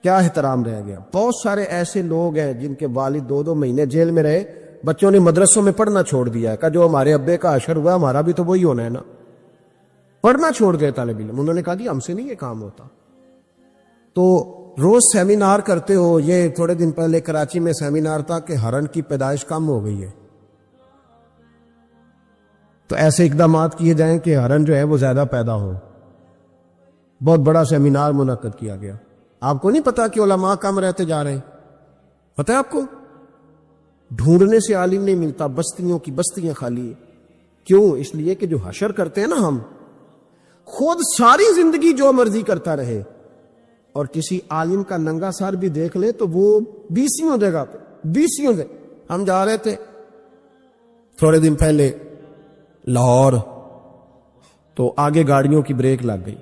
کیا احترام رہ گیا؟ بہت سارے ایسے لوگ ہیں جن کے والد 2 مہینے جیل میں رہے، بچوں نے مدرسوں میں پڑھنا چھوڑ دیا ہے. کہ جو ہمارے ابے کا حشر ہوا ہمارا بھی تو وہی ہونا ہے نا. پڑھنا چھوڑ گئے طالب علم. انہوں نے کہا جی ہم سے نہیں یہ کام ہوتا. تو روز سیمینار کرتے ہو. یہ تھوڑے دن پہلے کراچی میں سیمینار تھا کہ ہرن کی پیدائش کم ہو گئی ہے، تو ایسے اقدامات کیے جائیں کہ ہرن جو ہے وہ زیادہ پیدا ہو. بہت بڑا سیمینار منعقد کیا گیا. آپ کو نہیں پتا کہ علماء کم رہتے جا رہے ہیں؟ پتہ ہے آپ کو؟ ڈھونڈنے سے عالم نہیں ملتا، بستیوں کی بستیاں خالی. کیوں؟ اس لیے کہ جو حشر کرتے ہیں نا ہم، خود ساری زندگی جو مرضی کرتا رہے اور کسی عالم کا ننگا سر بھی دیکھ لے تو وہ 20 جگہ پہ 20 جگہ. ہم جا رہے تھے تھوڑے دن پہلے لاہور، تو آگے گاڑیوں کی بریک لگ گئی.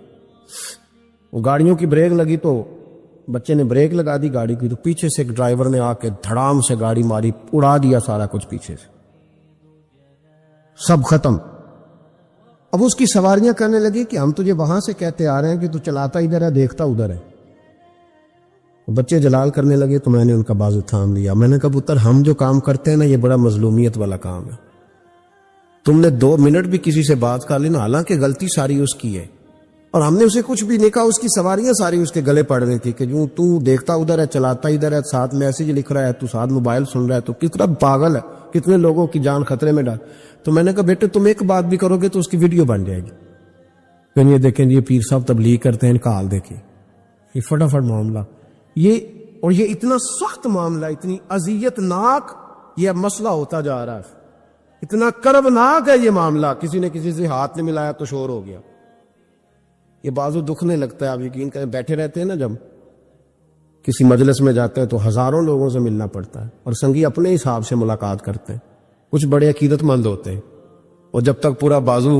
وہ گاڑیوں کی بریک لگی تو بچے نے بریک لگا دی گاڑی کی، تو پیچھے سے ایک ڈرائیور نے آ کے دھڑام سے گاڑی ماری، اڑا دیا سارا کچھ پیچھے سے، سب ختم. اب اس کی سواریاں کرنے لگی کہ ہم تجھے وہاں سے کہتے آ رہے ہیں کہ تو چلاتا ادھر ہے، دیکھتا ادھر ہے. بچے جلال کرنے لگے تو میں نے ان کا بازو تھام لیا. میں نے کہا پتر ہم جو کام کرتے ہیں نا یہ بڑا مظلومیت والا کام ہے. تم نے 2 منٹ بھی کسی سے بات کر لی نا، حالانکہ غلطی ساری اس کی ہے، اور ہم نے اسے کچھ بھی نہیں کہا، اس کی سواریاں ساری اس کے گلے پڑ رہی تھی کہ جو تو دیکھتا ادھر ہے، چلاتا ادھر ہے، ساتھ میسج لکھ رہا ہے، تو ساتھ موبائل سن رہا ہے، تو کتنا پاگل ہے، کتنے لوگوں کی جان خطرے میں ڈال۔ تو میں نے کہا بیٹے تم ایک بات بھی کرو گے تو اس کی ویڈیو بن جائے گی، پھر یہ دیکھیں یہ پیر صاحب تبلیغ کرتے ہیں، ان کا حال دیکھیں، یہ فٹافٹ معاملہ، اور یہ اتنا سخت معاملہ، اتنی اذیت ناک یہ مسئلہ ہوتا جا رہا ہے، اتنا کربناک ہے یہ معاملہ، کسی نے کسی سے ہاتھ نہیں ملایا تو شور ہو گیا، یہ بازو دکھنے لگتا ہے۔ آپ یقین کریں بیٹھے رہتے ہیں نا، جب کسی مجلس میں جاتے ہیں تو ہزاروں لوگوں سے ملنا پڑتا ہے، اور سنگی اپنے حساب سے ملاقات کرتے ہیں، کچھ بڑے عقیدت مند ہوتے ہیں، اور جب تک پورا بازو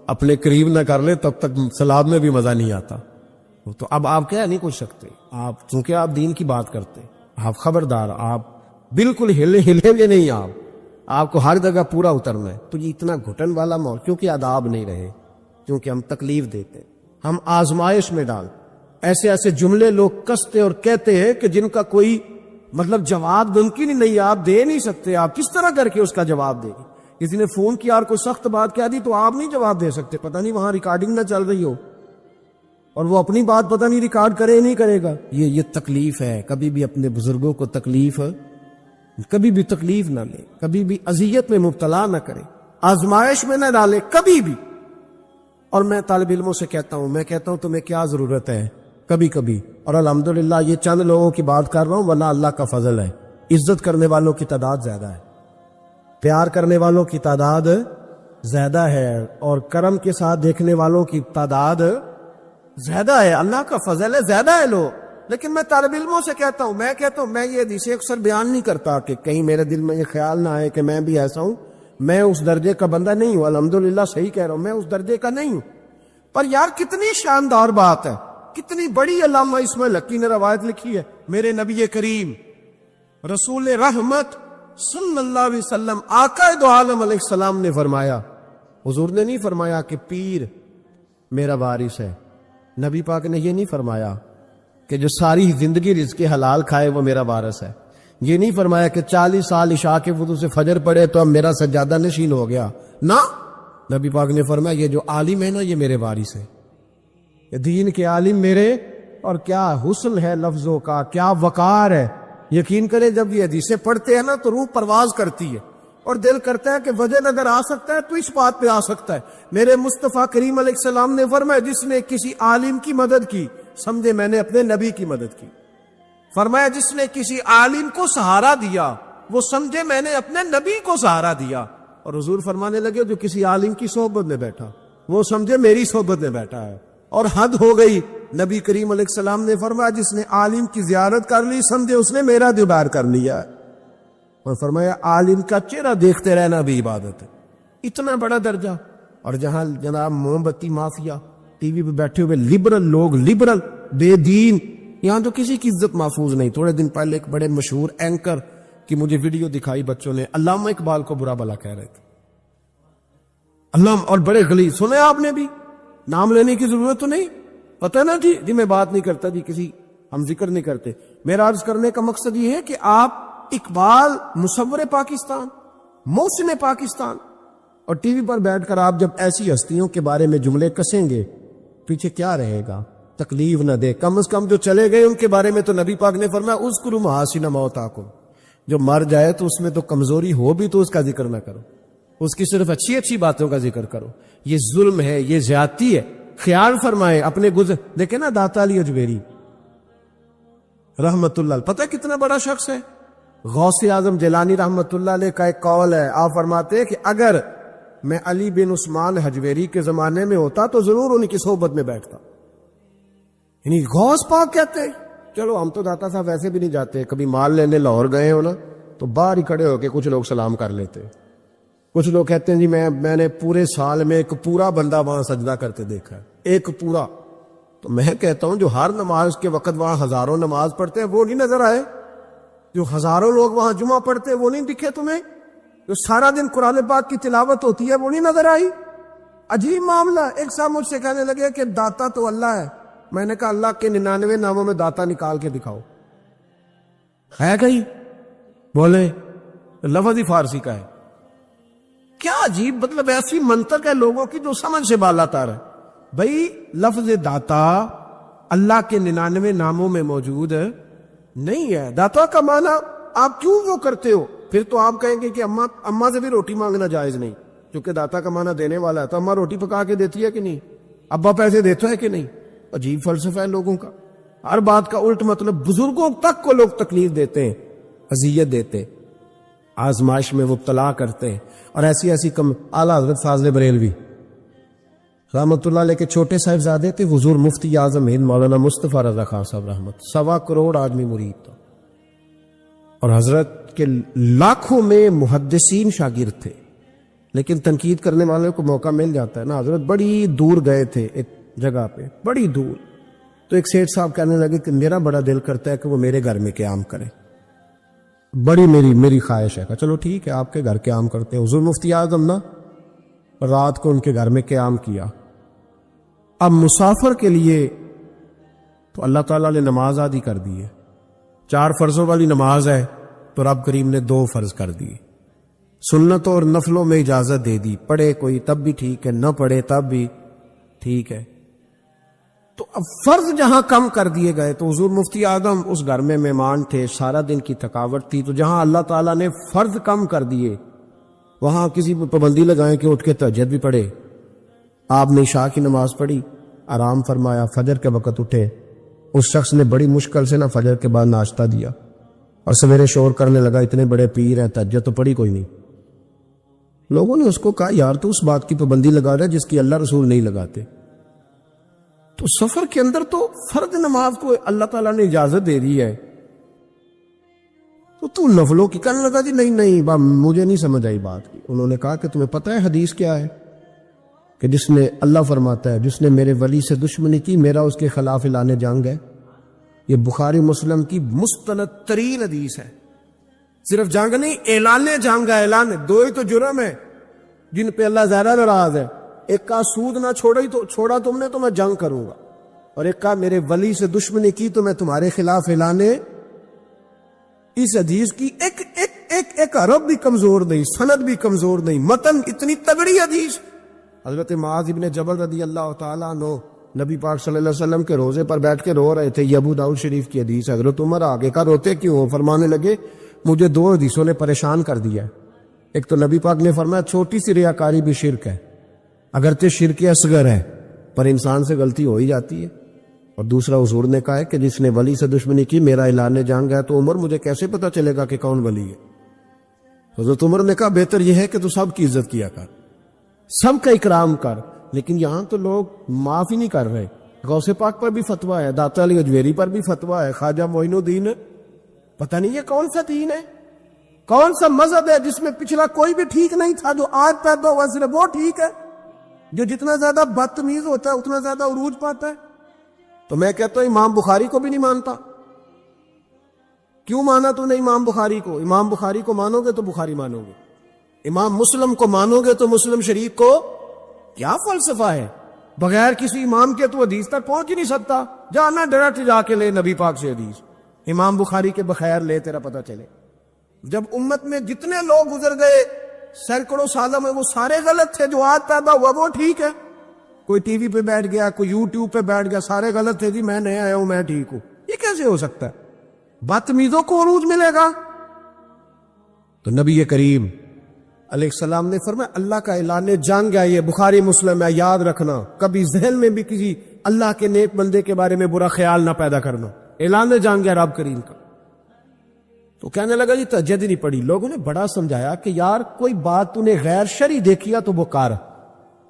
اپنے قریب نہ کر لے تب تک سلاد میں بھی مزہ نہیں آتا۔ تو اب آپ کہہ نہیں کچھ سکتے، آپ چونکہ آپ دین کی بات کرتے ہیں، آپ خبردار، آپ بالکل ہلے بھی نہیں، آپ کو ہر جگہ پورا اترنا ہے۔ تو یہ اتنا گھٹن والا ماحول، کیونکہ آداب نہیں رہے، کیونکہ ہم تکلیف دیتے، ہم آزمائش میں ڈال، ایسے ایسے جملے لوگ کستے اور کہتے ہیں کہ جن کا کوئی مطلب جواب ممکن ہی نہیں، آپ دے نہیں سکتے، آپ کس طرح کر کے اس کا جواب دیں گے؟ کسی نے فون کیا اور کوئی سخت بات کہہ دی تو آپ نہیں جواب دے سکتے، پتہ نہیں وہاں ریکارڈنگ نہ چل رہی ہو اور وہ اپنی بات پتہ نہیں ریکارڈ کرے نہیں کرے گا۔ یہ تکلیف ہے، کبھی بھی اپنے بزرگوں کو تکلیف، کبھی بھی تکلیف نہ لے، کبھی بھی اذیت میں مبتلا نہ کرے، آزمائش میں نہ ڈالے کبھی بھی۔ اور میں طالب علموں سے کہتا ہوں، میں کہتا ہوں تمہیں کیا ضرورت ہے کبھی کبھی، اور الحمدللہ یہ چند لوگوں کی بات کر رہا ہوں، ورنہ اللہ کا فضل ہے، عزت کرنے والوں کی تعداد زیادہ ہے، پیار کرنے والوں کی تعداد زیادہ ہے، اور کرم کے ساتھ دیکھنے والوں کی تعداد زیادہ ہے، اللہ کا فضل ہے، زیادہ ہے لوگ۔ لیکن میں طالب علموں سے کہتا ہوں، میں یہ حدیثیں اکثر بیان نہیں کرتا کہ کہیں میرے دل میں یہ خیال نہ آئے کہ میں بھی ایسا ہوں، میں اس درجے کا بندہ نہیں ہوں، الحمدللہ صحیح کہہ رہا ہوں، میں اس درجے کا نہیں ہوں۔ پر یار کتنی شاندار بات ہے، کتنی بڑی علامہ اسماعیل حقی نے روایت لکھی ہے، میرے نبی کریم رسول رحمت صلی اللہ علیہ وسلم آقا دو عالم علیہ السلام نے فرمایا، حضور نے نہیں فرمایا کہ پیر میرا وارث ہے، نبی پاک نے یہ نہیں فرمایا کہ جو ساری زندگی رزق حلال کھائے وہ میرا وارث ہے، یہ نہیں فرمایا کہ 40 سال عشاء کے وضو سے فجر پڑے تو اب میرا سجادہ نشین ہو گیا، نہ، نبی پاک نے فرمایا یہ جو عالم ہے نا یہ میرے وارث ہے، یہ دین کے عالم میرے، اور کیا حسن ہے لفظوں کا، کیا وقار ہے۔ یقین کریں جب یہ حدیثیں پڑھتے ہیں نا تو روح پرواز کرتی ہے، اور دل کرتا ہے کہ وجہ نظر آ سکتا ہے تو اس بات پہ آ سکتا ہے۔ میرے مصطفیٰ کریم علیہ السلام نے فرمایا جس نے کسی عالم کی مدد کی سمجھے میں نے اپنے نبی کی مدد کی، فرمایا جس نے کسی عالم کو سہارا دیا وہ سمجھے میں نے اپنے نبی کو سہارا دیا، اور حضور فرمانے لگے جو کسی عالم کی صحبت میں بیٹھا وہ سمجھے میری صحبت میں بیٹھا ہے، اور حد ہو گئی۔ نبی کریم علیہ السلام نے فرمایا جس نے عالم کی زیارت کر لی سمجھے اس نے میرا دیدار کر لیا، اور فرمایا عالم کا چہرہ دیکھتے رہنا بھی عبادت ہے، اتنا بڑا درجہ۔ اور جہاں جناب موم بتی مافیا ٹی وی پہ بیٹھے ہوئے لبرل لوگ، لبرل بے دین، یہاں تو کسی کی عزت محفوظ نہیں۔ تھوڑے دن پہلے ایک بڑے مشہور اینکر کی مجھے ویڈیو دکھائی بچوں نے، علامہ اقبال کو برا بلا کہہ رہے تھے، علامہ، اور بڑے غلیظ، سنے آپ نے بھی، نام لینے کی ضرورت تو نہیں، پتہ نا جی میں بات نہیں کرتا جی، کسی ہم ذکر نہیں کرتے۔ میرا عرض کرنے کا مقصد یہ ہے کہ آپ اقبال مصور پاکستان، محسن پاکستان، اور ٹی وی پر بیٹھ کر آپ جب ایسی ہستیوں کے بارے میں جملے کسیں گے پیچھے کیا رہے گا؟ تکلیف نہ دے، کم از کم جو چلے گئے ان کے بارے میں تو نبی پاک نے فرمایا اذکروا محاسن موتاکم، جو مر جائے تو اس میں تو کمزوری ہو بھی تو اس کا ذکر نہ کرو، اس کی صرف اچھی اچھی باتوں کا ذکر کرو۔ یہ ظلم ہے، یہ زیادتی ہے، خیال فرمائے اپنے گزر۔ دیکھیں نا داتا علی اجمیری رحمت اللہ، پتہ کتنا بڑا شخص ہے، غوث اعظم جیلانی رحمت اللہ علیہ کا ایک قول ہے، آپ فرماتے ہیں کہ اگر میں علی بن عثمان حجویری کے زمانے میں ہوتا تو ضرور ان کی صحبت میں بیٹھتا، یعنی غوث پاک کہتے ہیں۔ چلو ہم تو داتا صاحب ویسے بھی نہیں جاتے، کبھی مال لینے لاہور گئے ہو نا تو باہر ہی کھڑے ہو کے کچھ لوگ سلام کر لیتے، کچھ لوگ کہتے ہیں جی میں نے پورے سال میں ایک پورا بندہ وہاں سجدہ کرتے دیکھا ہے، ایک پورا۔ تو میں کہتا ہوں جو ہر نماز کے وقت وہاں ہزاروں نماز پڑھتے ہیں وہ نہیں نظر آئے؟ جو ہزاروں لوگ وہاں جمعہ پڑھتے ہیں وہ نہیں دکھے تمہیں؟ جو سارا دن قرآن پاک کی تلاوت ہوتی ہے وہ نہیں نظر آئی؟ عجیب معاملہ۔ ایک صاحب مجھ سے کہنے لگے کہ داتا تو اللہ ہے، میں نے کہا اللہ کے 99 ناموں میں داتا نکال کے دکھاؤ، ہے کہیں؟ بولے لفظ ہی فارسی کا ہے، کیا عجیب مطلب ایسی منطق ہے لوگوں کی جو سمجھ سے بالا تر ہے. بھائی لفظ داتا اللہ کے 99 ناموں میں موجود نہیں ہے. داتا کا معنی آپ کیوں وہ کرتے ہو؟ پھر تو آپ کہیں گے کہ اماں سے بھی روٹی مانگنا جائز نہیں، کیونکہ داتا کا معنی دینے والا ہے. تو اماں روٹی پکا کے دیتی ہے کہ نہیں؟ ابا پیسے دیتا ہے کہ نہیں؟ عجیب فلسفہ ہے لوگوں کا. ہر بات کا الٹ مطلب. بزرگوں تک کو لوگ تکلیف دیتے ہیں، اذیت دیتے، آزمائش میں مبتلا کرتے ہیں. اور ایسی ایسی اعلیٰ حضرت فاضل بریلوی رحمۃ اللہ علیہ کے چھوٹے صاحبزادے تھے، حضور مفتی اعظم ہند مولانا مصطفیٰ رضا خان صاحب رحمت. 1.25 کروڑ آدمی مرید تھا، اور حضرت کے لاکھوں میں محدثین شاگرد تھے. لیکن تنقید کرنے والوں کو موقع مل جاتا ہے نا. حضرت بڑی دور گئے تھے ایک جگہ پہ، بڑی دور. تو ایک سیٹھ صاحب کہنے لگے کہ میرا بڑا دل کرتا ہے کہ وہ میرے گھر میں قیام کرے، بڑی میری خواہش ہے. کہ چلو ٹھیک ہے، آپ کے گھر قیام کرتے ہیں. حضور مفتی اعظم نا رات کو ان کے گھر میں قیام کیا. اب مسافر کے لیے تو اللہ تعالیٰ نے نماز عادی کر دی ہے. 4 فرضوں والی نماز ہے تو رب کریم نے 2 فرض کر دی. سنتوں اور نفلوں میں اجازت دے دی، پڑھے کوئی تب بھی ٹھیک ہے، نہ پڑھے تب بھی ٹھیک ہے. تو اب فرض جہاں کم کر دیے گئے تو حضور مفتی اعظم اس گھر میں مہمان تھے، سارا دن کی تھکاوٹ تھی. تو جہاں اللہ تعالیٰ نے فرض کم کر دیے وہاں کسی پہ پابندی لگائیں کہ اٹھ کے تہجد بھی پڑھے. آپ نے عشاء کی نماز پڑھی، آرام فرمایا، فجر کے وقت اٹھے. اس شخص نے بڑی مشکل سے نا فجر کے بعد ناشتہ دیا اور سویرے شور کرنے لگا اتنے بڑے پیر ہیں، تہجد تو پڑھی کوئی نہیں. لوگوں نے اس کو کہا یار تو اس بات کی پابندی لگا رہا ہے جس کی اللہ رسول نہیں لگاتے. تو سفر کے اندر تو فرض نماز کو اللہ تعالیٰ نے اجازت دے دی ہے، تو نفلوں کی کہنے لگا جی نہیں مجھے نہیں سمجھ آئی بات کی. انہوں نے کہا کہ تمہیں پتہ ہے حدیث کیا ہے؟ کہ جس نے اللہ فرماتا ہے جس نے میرے ولی سے دشمنی کی میرا اس کے خلاف اعلان جنگ ہے. یہ بخاری مسلم کی مستند ترین حدیث ہے. صرف جنگ نہیں، اعلان جنگ ہے. اعلان 2 ہی تو جرم ہے جن پہ اللہ زیادہ ناراض ہے. ایک کا سود نہ چھوڑا تم نے تو میں جنگ کروں گا، اور ایک کا میرے ولی سے دشمنی کی تو میں تمہارے خلاف اعلان. اس حدیث کی ایک عرب بھی کمزور نہیں، سند بھی کمزور نہیں، متن اتنی تگڑی حدیث. حضرت معاذ ابن جبل رضی اللہ تعالیٰ عنہ نبی پاک صلی اللہ علیہ وسلم کے روزے پر بیٹھ کے رو رہے تھے. یہ ابو داؤد شریف کی حدیث. حضرت عمر آگے کا روتے کیوں؟ فرمانے لگے مجھے 2 حدیثوں نے پریشان کر دیا ہے. ایک تو نبی پاک نے فرمایا چھوٹی سی ریاکاری بھی شرک ہے، اگرچہ شرک اصغر ہے پر انسان سے غلطی ہو ہی جاتی ہے. اور دوسرا حضور نے کہا ہے کہ جس نے ولی سے دشمنی کی میرا اعلان جنگ ہے. تو عمر مجھے کیسے پتا چلے گا کہ کون ولی ہے؟ حضرت عمر نے کہا بہتر یہ ہے کہ تو سب کی عزت کیا کر، سب کا اکرام کر. لیکن یہاں تو لوگ معاف ہی نہیں کر رہے. غوث پاک پر بھی فتویٰ ہے، داتا علی اجمیری پر بھی فتویٰ ہے، خواجہ معین الدین. پتہ نہیں یہ کون سا دین ہے، کون سا مذہب ہے جس میں پچھلا کوئی بھی ٹھیک نہیں تھا، جو آج پیدا ہوا صرف وہ ٹھیک ہے، جو جتنا زیادہ بدتمیز ہوتا ہے اتنا زیادہ عروج پاتا ہے. تو میں کہتا ہوں امام بخاری کو بھی نہیں مانتا. کیوں مانا تو نے امام بخاری کو؟ امام بخاری کو مانو گے تو بخاری مانو گے، امام مسلم کو مانو گے تو مسلم شریف کو. کیا فلسفہ ہے؟ بغیر کسی امام کے تو حدیث تک پہنچ ہی نہیں سکتا. جانا ڈائریکٹ جا کے لے نبی پاک سے حدیث، امام بخاری کے بخیر لے تیرا پتہ چلے. جب امت میں جتنے لوگ گزر گئے سینکڑوں سالوں میں وہ سارے غلط تھے، جو آج پیدا ہوا وہ ٹھیک ہے. کوئی ٹی وی پہ بیٹھ گیا، کوئی یوٹیوب پہ بیٹھ گیا، سارے غلط تھے جی میں نیا آیا ہوں میں ٹھیک ہوں. یہ کیسے ہو سکتا ہے؟ بدتمیزوں کو عروج ملے گا. تو نبی کریم علیہ السلام نے فرمایا اللہ کا اعلان جنگ ہے. یہ بخاری مسلم ہے، یاد رکھنا. کبھی ذہن میں بھی کسی اللہ کے نیک بندے کے بارے میں برا خیال نہ پیدا کرنا. اعلان جنگ ہے رب کریم کا. تو کہنے لگا جی تہجد نہیں پڑھی. لوگوں نے بڑا سمجھایا کہ یار کوئی بات تو نے غیر شرعی دیکھی ہے تو وہ کر،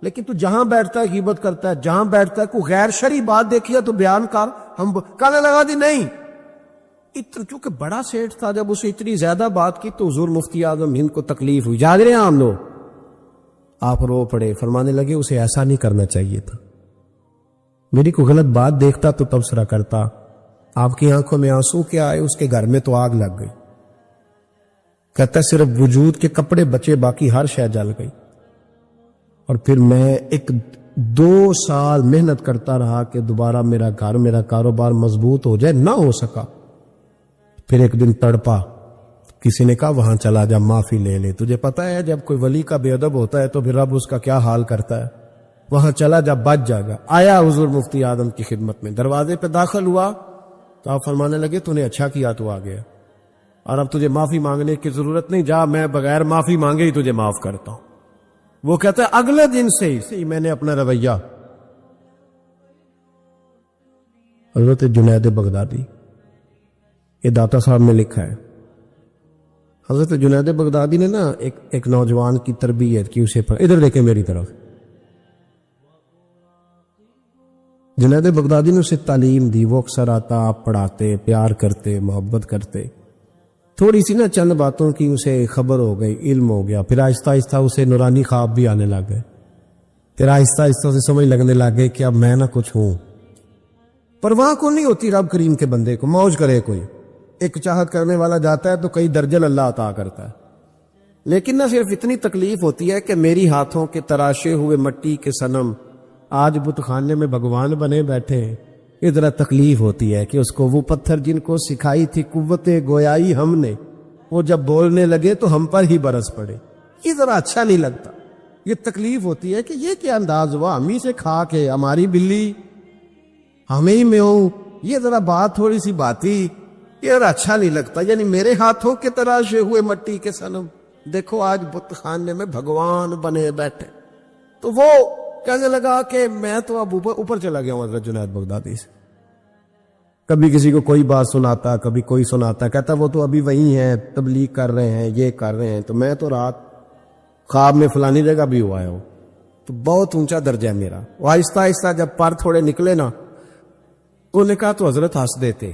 لیکن تو جہاں بیٹھتا ہے غیبت کرتا ہے، جہاں بیٹھتا ہے کوئی غیر شرعی بات دیکھی ہے تو بیان کر. ہم کہنے لگا جی نہیں. چونکہ بڑا سیٹھ تھا، جب اسے اتنی زیادہ بات کی تو حضور مفتی اعظم ہند کو تکلیف ہوئی. جاگ رہے ہیں ہم لوگ. آپ رو پڑے، فرمانے لگے اسے ایسا نہیں کرنا چاہیے تھا. میری کوئی غلط بات دیکھتا تو تبصرہ کرتا. آپ کی آنکھوں میں آنسو کیا آئے؟ اس کے گھر میں تو آگ لگ گئی. کہتا ہے صرف وجود کے کپڑے بچے، باقی ہر شے جل گئی. اور پھر میں 2 سال محنت کرتا رہا کہ دوبارہ میرا گھر، میرا کاروبار مضبوط ہو جائے، نہ ہو سکا. پھر ایک دن تڑپا، کسی نے کہا وہاں چلا جا معافی لے لے. تجھے پتا ہے جب کوئی ولی کا بے ادب ہوتا ہے تو پھر رب اس کا کیا حال کرتا ہے. وہاں چلا جا بچ جائے گا. آیا حضور مفتی اعظم کی خدمت میں, دروازے پہ داخل ہوا تو آپ فرمانے لگے تو نے اچھا کیا تو آ گیا, اور اب تجھے معافی مانگنے کی ضرورت نہیں, جا میں بغیر معافی مانگے ہی تجھے معاف کرتا ہوں. وہ کہتا ہے اگلے دن سے ہی میں نے اپنا رویہ. حضرت جنید بغدادی, یہ داتا صاحب نے لکھا ہے, حضرت جنید بغدادی نے نا ایک نوجوان کی تربیت کی, اسے ادھر دیکھیں میری طرف. جنید بغدادی نے اسے تعلیم دی, وہ اکثر آتا, آپ پڑھاتے, پیار کرتے, محبت کرتے. تھوڑی سی نا چند باتوں کی اسے خبر ہو گئی, علم ہو گیا, پھر آہستہ آہستہ اسے نورانی خواب بھی آنے لگ گئے. پھر آہستہ آہستہ اسے سمجھ لگنے لگ گئی کہ اب میں نہ کچھ ہوں. پرواہ کو نہیں ہوتی رب کریم کے بندے کو, موج کرے کوئی. ایک چاہت کرنے والا جاتا ہے تو کئی درجن اللہ عطا کرتا ہے, لیکن نہ صرف اتنی تکلیف ہوتی ہے کہ میری ہاتھوں کے تراشے ہوئے مٹی کے صنم آج بت خانے میں بھگوان بنے بیٹھے ہیں. ادھر تکلیف ہوتی ہے کہ اس کو وہ پتھر جن کو سکھائی تھی قوت گویائی ہم نے, وہ جب بولنے لگے تو ہم پر ہی برس پڑے. یہ ذرا اچھا نہیں لگتا. یہ تکلیف ہوتی ہے کہ یہ کیا انداز ہوا, ہم ہی سے کھا کے ہماری بلی ہمیں ہی میں ہوں. یہ ذرا بات تھوڑی سی باتی, یہ ذرا اچھا نہیں لگتا. یعنی میرے ہاتھوں کے تراشے ہوئے مٹی کے صنم دیکھو آج بت خانے میں بھگوان بنے بیٹھے. تو وہ کہنے لگا کہ میں تو اب اوپر چلا گیا ہوں حضرت جنید بغدادی سے. کبھی کسی کو کوئی بات سناتا, کبھی کوئی سناتا, کہتا وہ تو ابھی وہی ہیں, تبلیغ کر رہے ہیں, یہ کر رہے ہیں, تو میں تو رات خواب میں فلانی جگہ بھی ہوا ہوں. تو بہت اونچا درجہ ہے میرا. وہ آہستہ آہستہ جب پر تھوڑے نکلے نا, انہوں نے کہا تو حضرت ہنس دیتے,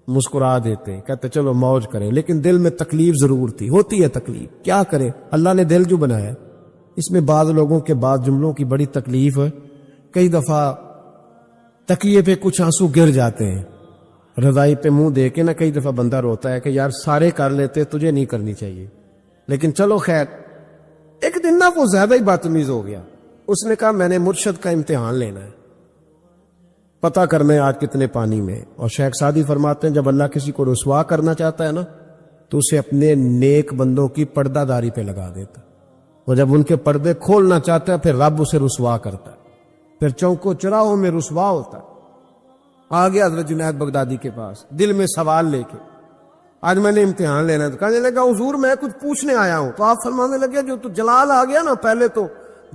مسکرا دیتے, کہتے چلو موج کریں, لیکن دل میں تکلیف ضرور تھی. ہوتی ہے تکلیف, کیا کرے, اللہ نے دل جو بنایا. اس میں بعض لوگوں کے بعض جملوں کی بڑی تکلیف ہے. کئی دفعہ تکیے پہ کچھ آنسو گر جاتے ہیں, رضائی پہ منہ دے کے نا کئی دفعہ بندہ روتا ہے کہ یار سارے کر لیتے, تجھے نہیں کرنی چاہیے. لیکن چلو خیر. ایک دن نا وہ زیادہ ہی بدتمیز ہو گیا. اس نے کہا میں نے مرشد کا امتحان لینا ہے, پتہ کرنا ہے آج کتنے پانی میں. اور شیخ سعدی فرماتے ہیں جب اللہ کسی کو رسوا کرنا چاہتا ہے نا تو اسے اپنے نیک بندوں کی پردہ داری پہ لگا دیتا, اور جب ان کے پردے کھولنا چاہتا ہے پھر رب اسے رسوا کرتا ہے, پھر چوکوں چراہوں میں رسوا ہوتا ہے. آ گیا حضرت جنید بغدادی کے پاس دل میں سوال لے کے, آج میں نے امتحان لینا. تو کہنے لگا حضور میں کچھ پوچھنے آیا ہوں. تو آپ فرمانے لگے جو تو جلال آ گیا نا, پہلے تو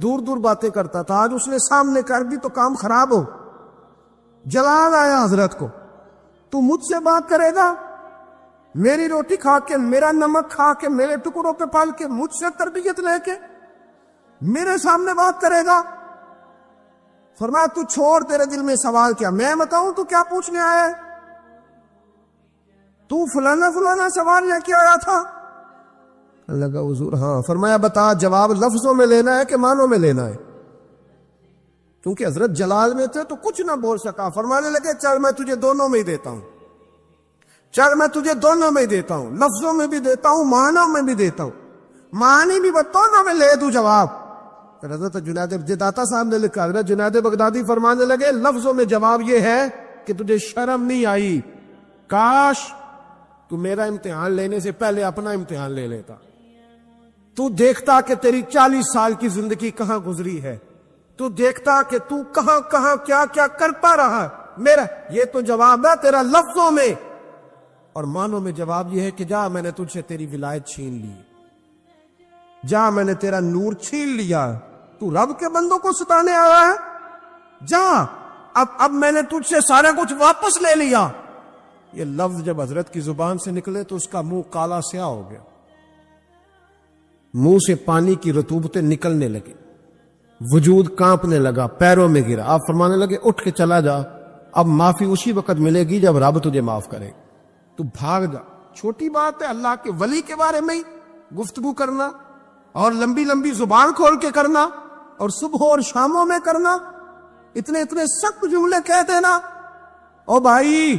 دور دور باتیں کرتا تھا, آج اس نے سامنے کر دی تو کام خراب ہو. جلال آیا حضرت کو, تو مجھ سے بات کرے گا, میری روٹی کھا کے, میرا نمک کھا کے, میرے ٹکڑوں پہ پال کے, مجھ سے تربیت لے کے میرے سامنے بات کرے گا. فرمایا تو چھوڑ, تیرے دل میں سوال کیا, میں بتاؤں تو کیا پوچھنے آیا ہے, تو فلانا فلانا سوال لے کے آیا تھا. لگا حضور ہاں. فرمایا بتا, جواب لفظوں میں لینا ہے کہ معنوں میں لینا ہے, کیونکہ حضرت جلال میں تھے تو کچھ نہ بول سکا. فرمانے لگے چل میں تجھے دونوں میں ہی دیتا ہوں, چل میں تجھے دونوں میں ہی دیتا ہوں, لفظوں میں بھی دیتا ہوں, معنوں میں بھی دیتا ہوں, معنی بھی دونوں میں لے دوں جواب. حضرت جنید داتا صاحب نے لکھا, حضرت جنید بغدادی فرمانے لگے لفظوں میں جواب یہ ہے کہ تجھے شرم نہیں آئی, کاش تو میرا امتحان لینے سے پہلے اپنا امتحان لے لیتا, تو دیکھتا کہ تیری 40 سال کی زندگی کہاں گزری ہے, تو دیکھتا کہ تو کہاں کہاں کیا کیا کرتا رہا. میرا یہ تو جواب ہے تیرا لفظوں میں, اور معنوں میں جواب یہ ہے کہ جا میں نے تجھ سے تیری ولایت چھین لی, جا میں نے تیرا نور چھین لیا, تو رب کے بندوں کو ستانے آیا ہے, جا اب میں نے تجھ سے سارا کچھ واپس لے لیا. یہ لفظ جب حضرت کی زبان سے نکلے تو اس کا منہ کالا سیاہ ہو گیا, منہ سے پانی کی رطوبتیں نکلنے لگی, وجود کانپنے لگا, پیروں میں گرا. آپ فرمانے لگے اٹھ کے چلا جا, اب معافی اسی وقت ملے گی جب رب تجھے معاف کرے. تو بھاگ جا. چھوٹی بات ہے اللہ کے ولی کے بارے میں گفتگو کرنا, اور لمبی لمبی زبان کھول کے کرنا, اور صبح اور شاموں میں کرنا, اتنے سخت جملے کہہ دینا. او بھائی,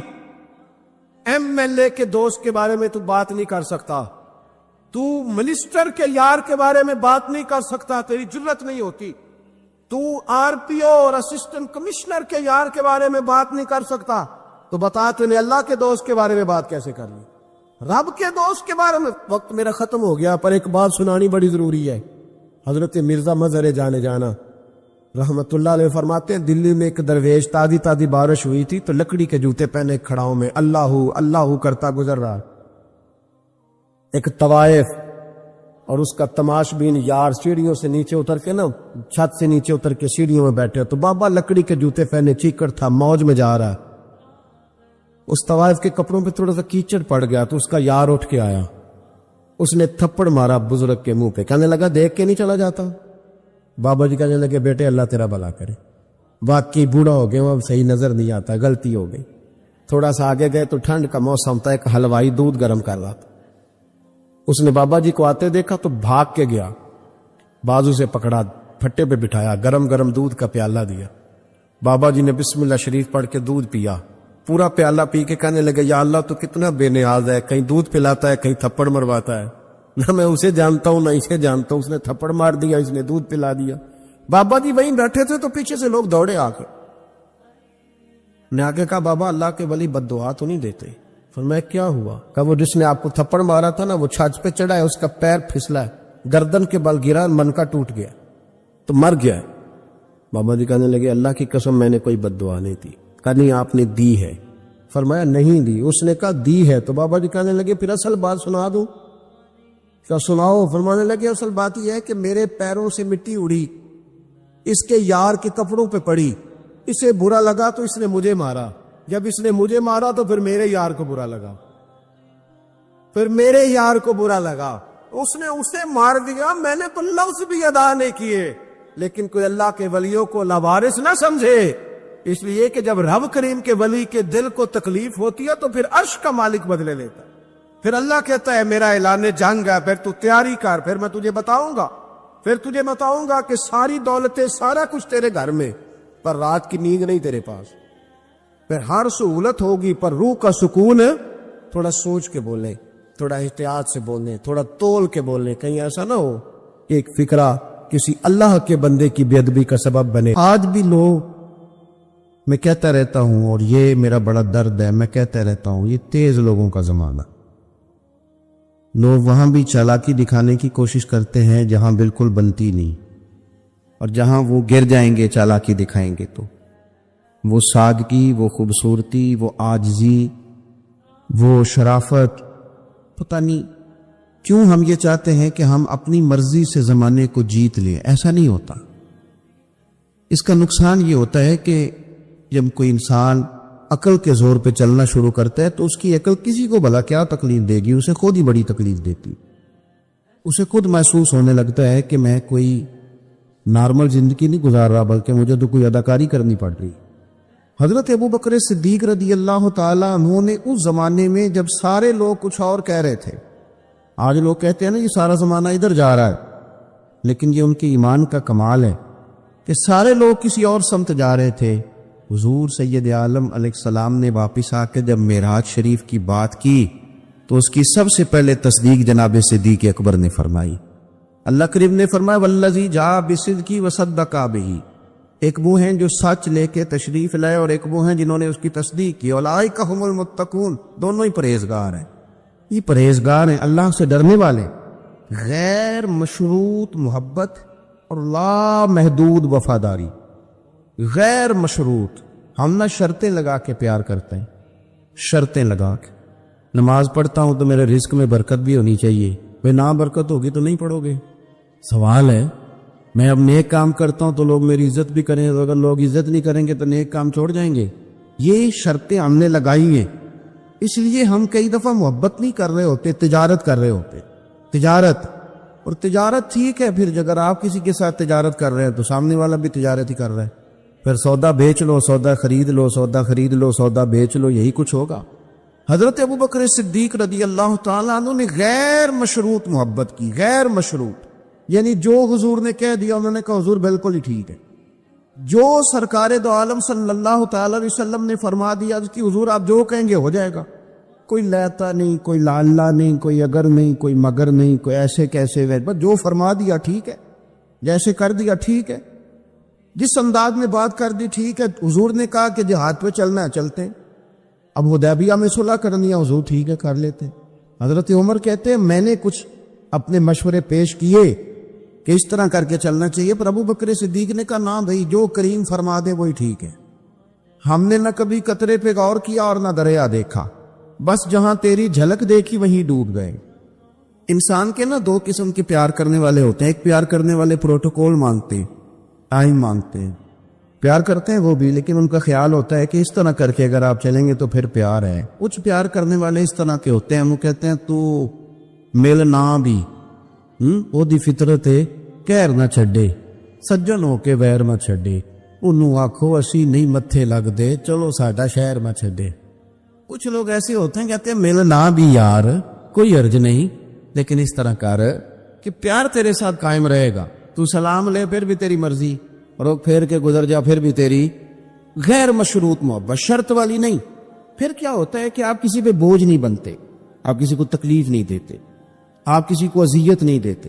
ایم ایل اے کے دوست کے بارے میں تو بات نہیں کر سکتا, تو منسٹر کے یار کے بارے میں بات نہیں کر سکتا, تیری جرت نہیں ہوتی. تو آر پی او اور اسسٹنٹ کمشنر کے یار کے بارے میں بات نہیں کر سکتا, تو بتا تو نے اللہ کے دوست کے بارے میں بات کیسے کر لی. رب کے دوست کے بارے میں وقت میرا ختم ہو گیا، پر ایک بات سنانی بڑی ضروری ہے۔ حضرت مرزا مظہر جانے جانا رحمت اللہ علیہ فرماتے ہیں دلی میں ایک درویش تازی تازی بارش ہوئی تھی تو لکڑی کے جوتے پہنے کھڑاؤں میں اللہ اللہ کرتا گزر رہا۔ ایک طوائف اور اس کا تماش بین یار سیڑھیوں سے نیچے اتر کے چھت سے نیچے اتر کے سیڑھیوں میں بیٹھے، تو بابا لکڑی کے جوتے پہنے چیکڑ تھا، موج میں جا رہا۔ اس طوائف کے کپڑوں پہ تھوڑا سا کیچڑ پڑ گیا تو اس کا یار اٹھ کے آیا، اس نے تھپڑ مارا بزرگ کے منہ پہ، کہنے لگا دیکھ کے نہیں چلا جاتا؟ بابا جی کہنے لگے بیٹے اللہ تیرا بھلا کرے، واقعی بوڑھا ہو گئے، اب صحیح نظر نہیں آتا، غلطی ہو گئی۔ تھوڑا سا آگے گئے تو ٹھنڈ کا موسم تھا، ایک حلوائی دودھ گرم کر رہا تھا، اس نے بابا جی کو آتے دیکھا تو بھاگ کے گیا، بازو سے پکڑا، پھٹے پہ بٹھایا، گرم گرم دودھ کا پیالہ دیا۔ بابا جی نے بسم اللہ شریف پڑھ کے دودھ پیا، پورا پیالہ پی کے کہنے لگے یا اللہ تو کتنا بے نیاز ہے، کہیں دودھ پلاتا ہے کہیں تھپڑ مرواتا ہے، نہ میں اسے جانتا ہوں نہ اسے جانتا ہوں، اس نے تھپڑ مار دیا، اس نے دودھ پلا دیا۔ بابا جی وہیں بیٹھے تھے تو پیچھے سے لوگ دوڑے آ کے، نے آگے کہا بابا اللہ کے ولی بد دعا تو نہیں دیتے؟ فرمایا کیا ہوا؟ کہا وہ جس نے آپ کو تھپڑ مارا تھا نا وہ چھت پہ چڑھا ہے، اس کا پیر پھسلا ہے، گردن کے بل گرا، من کا ٹوٹ گیا تو مر گیا ہے۔ بابا جی کہنے لگے اللہ کی قسم میں نے کوئی بد دعا نہیں دی۔ کہا نہیں آپ نے دی ہے۔ فرمایا نہیں دی۔ اس نے کہا دی ہے، تو بابا جی کہنے لگے پھر اصل بات سنا دوں؟ کیا سناؤ؟ فرمانے لگے اصل بات یہ ہے کہ میرے پیروں سے مٹی اڑی، اس کے یار کے کپڑوں پہ پڑی، اسے برا لگا تو اس نے مجھے مارا، جب اس نے مجھے مارا تو پھر میرے یار کو برا لگا، پھر میرے یار کو برا لگا، اس نے اسے مار دیا، میں نے تو لفظ بھی ادا نہیں کیے، لیکن کوئی اللہ کے ولیوں کو لاوارث نہ سمجھے، اس لیے کہ جب رب کریم کے ولی کے دل کو تکلیف ہوتی ہے تو پھر عرش کا مالک بدلے لیتا ہے، پھر اللہ کہتا ہے میرا اعلان جنگ ہے، پھر تو تیاری کر، پھر میں تجھے بتاؤں گا کہ ساری دولتیں سارا کچھ تیرے گھر میں، پر رات کی نیند نہیں تیرے پاس، پھر ہر سہولت ہوگی پر روح کا سکون۔ تھوڑا سوچ کے بولیں، تھوڑا احتیاط سے بولیں، تھوڑا تول کے بولیں، کہیں ایسا نہ ہو کہ ایک فکرہ کسی اللہ کے بندے کی بے ادبی کا سبب بنے۔ آج بھی لوگ، میں کہتا رہتا ہوں اور یہ میرا بڑا درد ہے، میں کہتا رہتا ہوں یہ تیز لوگوں کا زمانہ، لوگ وہاں بھی چالاکی دکھانے کی کوشش کرتے ہیں جہاں بالکل بنتی نہیں، اور جہاں وہ گر جائیں گے چالاکی دکھائیں گے تو وہ سادگی، وہ خوبصورتی، وہ عاجزی، وہ شرافت، پتہ نہیں کیوں ہم یہ چاہتے ہیں کہ ہم اپنی مرضی سے زمانے کو جیت لیں۔ ایسا نہیں ہوتا۔ اس کا نقصان یہ ہوتا ہے کہ جب کوئی انسان عقل کے زور پہ چلنا شروع کرتا ہے تو اس کی عقل کسی کو بھلا کیا تکلیف دے گی، اسے خود ہی بڑی تکلیف دیتی، اسے خود محسوس ہونے لگتا ہے کہ میں کوئی نارمل زندگی نہیں گزار رہا بلکہ مجھے تو کوئی اداکاری کرنی پڑ رہی۔ حضرت ابو بکر صدیق رضی اللہ تعالیٰ عنہ نے اس زمانے میں جب سارے لوگ کچھ اور کہہ رہے تھے، آج لوگ کہتے ہیں نا یہ سارا زمانہ ادھر جا رہا ہے، لیکن یہ ان کے ایمان کا کمال ہے کہ سارے لوگ کسی اور سمت جا رہے تھے، حضور سید عالم علیہ السلام نے واپس آ کے جب معراج شریف کی بات کی تو اس کی سب سے پہلے تصدیق جناب صدیق اکبر نے فرمائی۔ اللہ کریم نے فرمایا والذی جاء بالصدق وصدق بہ، ایک وہ ہیں جو سچ لے کے تشریف لائے اور ایک وہ ہیں جنہوں نے اس کی تصدیق کی، اولئک ھم المتقون، دونوں ہی پرہیزگار ہیں، یہ پرہیزگار ہیں، اللہ سے ڈرنے والے، غیر مشروط محبت اور لا محدود وفاداری، غیر مشروط۔ ہم نہ شرطیں لگا کے پیار کرتے ہیں، شرطیں لگا کے نماز پڑھتا ہوں تو میرے رزق میں برکت بھی ہونی چاہیے، بھئی نہ برکت ہوگی تو نہیں پڑھو گے، سوال ہے۔ میں اب نیک کام کرتا ہوں تو لوگ میری عزت بھی کریں، تو اگر لوگ عزت نہیں کریں گے تو نیک کام چھوڑ جائیں گے، یہ شرطیں ہم نے لگائی ہیں، اس لیے ہم کئی دفعہ محبت نہیں کر رہے ہوتے، تجارت کر رہے ہوتے، تجارت، اور تجارت ٹھیک ہے، پھر اگر آپ کسی کے ساتھ تجارت کر رہے ہیں تو سامنے والا بھی تجارت ہی کر رہا ہے، پھر سودا بیچ لو، سودا خرید لو، سودا خرید لو، سودا بیچ لو، یہی کچھ ہوگا۔ حضرت ابو بکر صدیق رضی اللہ تعالیٰ عنہ نے غیر مشروط محبت کی، غیر مشروط، یعنی جو حضور نے کہہ دیا انہوں نے کہا حضور بالکل ہی ٹھیک ہے، جو سرکار دو عالم صلی اللہ تعالی علیہ وسلم نے فرما دیا کہ حضور آپ جو کہیں گے ہو جائے گا، کوئی لیتا نہیں، کوئی لالا نہیں، کوئی اگر نہیں، کوئی مگر نہیں، کوئی ایسے کیسے، بس جو فرما دیا ٹھیک ہے، جیسے کر دیا ٹھیک ہے، جس انداز میں بات کر دی ٹھیک ہے۔ حضور نے کہا کہ جہاد پہ چلنا ہے چلتے ہیں، اب حدیبیہ میں صلح کرنی ہے، حضور ٹھیک ہے کر لیتے ہیں، حضرت عمر کہتے ہیں میں نے کچھ اپنے مشورے پیش کیے کہ اس طرح کر کے چلنا چاہیے، پر ابو بکر صدیق نے کہا نہ بھائی، جو کریم فرما دے وہی ٹھیک ہے، ہم نے نہ کبھی قطرے پہ غور کیا اور نہ دریا دیکھا، بس جہاں تیری جھلک دیکھی وہیں ڈوب گئے۔ انسان کے نا دو قسم کے پیار کرنے والے ہوتے ہیں، ایک پیار کرنے والے پروٹوکول مانگتے ہیں، ٹائم مانگتے ہیں، پیار کرتے ہیں وہ بھی، لیکن ان کا خیال ہوتا ہے کہ اس طرح کر کے اگر آپ چلیں گے تو پھر پیار ہے۔ کچھ پیار کرنے والے اس طرح کے ہوتے ہیں، وہ کہتے ہیں تو مل نہ بھی وہ دی فطرت ہے، کہر نہ چھڈے، سجن ہو کے ویر نہ چھڈے، انہوں آکھو اسی نہیں متھے لگ دے، چلو ساڈا شہر نہ چھڈے۔ کچھ لوگ ایسے ہوتے ہیں کہتے ہیں مل نہ بھی یار، کوئی عرض نہیں، لیکن اس طرح کر کہ پیار تیرے ساتھ قائم رہے گا، تو سلام لے پھر بھی تیری مرضی، روک پھیر کے گزر جا پھر بھی تیری، غیر مشروط محبت، شرط والی نہیں۔ پھر کیا ہوتا ہے کہ آپ کسی پہ بوجھ نہیں بنتے، آپ کسی کو تکلیف نہیں دیتے، آپ کسی کو اذیت نہیں دیتے۔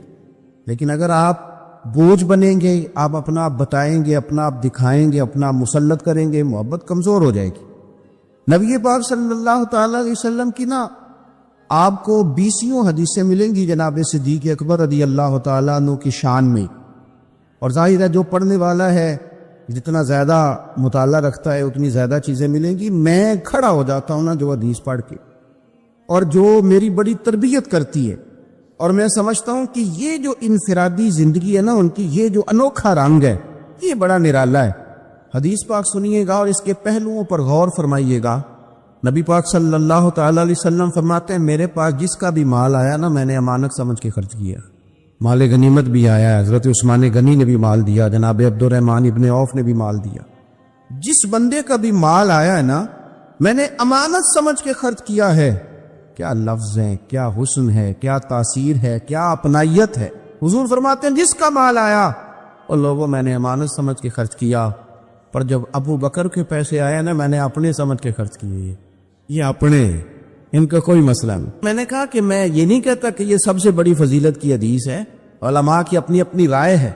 لیکن اگر آپ بوجھ بنیں گے، آپ اپنا آپ بتائیں گے، اپنا آپ دکھائیں گے، اپنا آپ مسلط کریں گے، محبت کمزور ہو جائے گی۔ نبی پاک صلی اللہ تعالی علیہ وسلم کی نا آپ کو 20 حدیثیں ملیں گی جناب صدیق اکبر رضی اللہ تعالیٰ عنہ کی شان میں، اور ظاہر ہے جو پڑھنے والا ہے جتنا زیادہ مطالعہ رکھتا ہے اتنی زیادہ چیزیں ملیں گی۔ میں کھڑا ہو جاتا ہوں نا جو حدیث پڑھ کے، اور جو میری بڑی تربیت کرتی ہے، اور میں سمجھتا ہوں کہ یہ جو انفرادی زندگی ہے نا ان کی، یہ جو انوکھا رنگ ہے یہ بڑا نرالا ہے۔ حدیث پاک سنیے گا اور اس کے پہلوؤں پر غور فرمائیے گا۔ نبی پاک صلی اللہ تعالی علیہ وسلم فرماتے ہیں میرے پاس جس کا بھی مال آیا نا میں نے امانت سمجھ کے خرچ کیا، مال غنیمت بھی آیا ہے، حضرت عثمان غنی نے بھی مال دیا، جناب عبد الرحمن ابن عوف نے بھی مال دیا، جس بندے کا بھی مال آیا ہے نا میں نے امانت سمجھ کے خرچ کیا ہے۔ کیا لفظ ہے، کیا حسن ہے، کیا تاثیر ہے، کیا اپنائیت ہے۔ حضور فرماتے ہیں جس کا مال آیا اور لوگوں میں نے امانت سمجھ کے خرچ کیا، پر جب ابو بکر کے پیسے آئے نا میں نے اپنے سمجھ کے خرچ کیے، یہ اپنے، ان کا کوئی مسئلہ نہیں۔ میں نے کہا کہ میں یہ نہیں کہتا کہ یہ سب سے بڑی فضیلت کی حدیث ہے، علماء کی اپنی اپنی رائے ہے،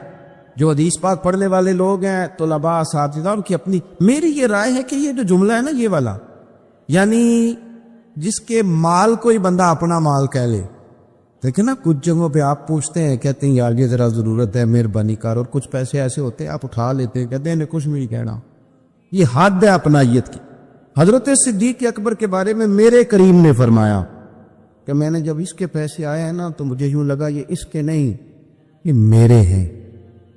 جو حدیث پاک پڑھنے والے لوگ ہیں طلباء اساتذہ ان کی اپنی، میری یہ رائے ہے کہ یہ جو جملہ ہے نا یہ والا، یعنی جس کے مال کوئی بندہ اپنا مال کہہ لے، دیکھیں نا کچھ جگہوں پہ آپ پوچھتے ہیں کہتے ہیں یار یہ ذرا ضرورت ہے مہربانی کر، اور کچھ پیسے ایسے ہوتے ہیں آپ اٹھا لیتے ہیں کہتے ہیں انہیں کچھ نہیں کہنا، یہ حد ہے اپنائیت کی۔ حضرت صدیق اکبر کے بارے میں میرے کریم نے فرمایا کہ میں نے جب اس کے پیسے آئے ہیں نا تو مجھے یوں لگا یہ اس کے نہیں یہ میرے ہیں،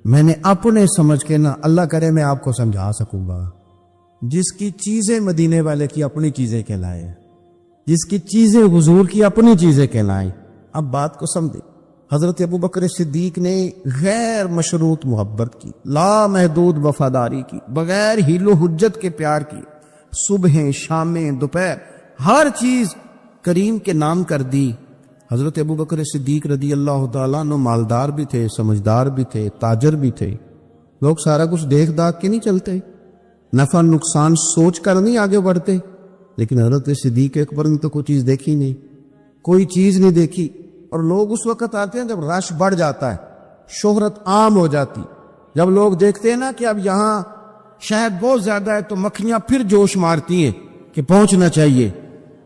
میں نے اپنے سمجھ کے نا، اللہ کرے میں آپ کو سمجھا سکوں گا، جس کی چیزیں مدینے والے کی اپنی چیزیں کہلائے، جس کی چیزیں حضور کی اپنی چیزیں کہلائیں۔ اب بات کو سمجھے، حضرت ابو بکر صدیق نے غیر مشروط محبت کی، لا محدود وفاداری کی، بغیر حیل و حجت کے پیار کی، صبحیں شامیں دوپہر ہر چیز کریم کے نام کر دی۔ حضرت ابو بکر صدیق رضی اللہ تعالیٰ عنہ مالدار بھی تھے، سمجھدار بھی تھے، تاجر بھی تھے، لوگ سارا کچھ دیکھ داکھ کے نہیں چلتے، نفع نقصان سوچ کر نہیں آگے بڑھتے، لیکن حضرت صدیق اکبر نے تو کوئی چیز دیکھی نہیں، کوئی چیز نہیں دیکھی، اور لوگ اس وقت آتے ہیں جب رش بڑھ جاتا ہے، شہرت عام ہو جاتی، جب لوگ دیکھتے ہیں نا کہ اب یہاں شاید بہت زیادہ ہے تو مکھیاں پھر جوش مارتی ہیں کہ پہنچنا چاہیے۔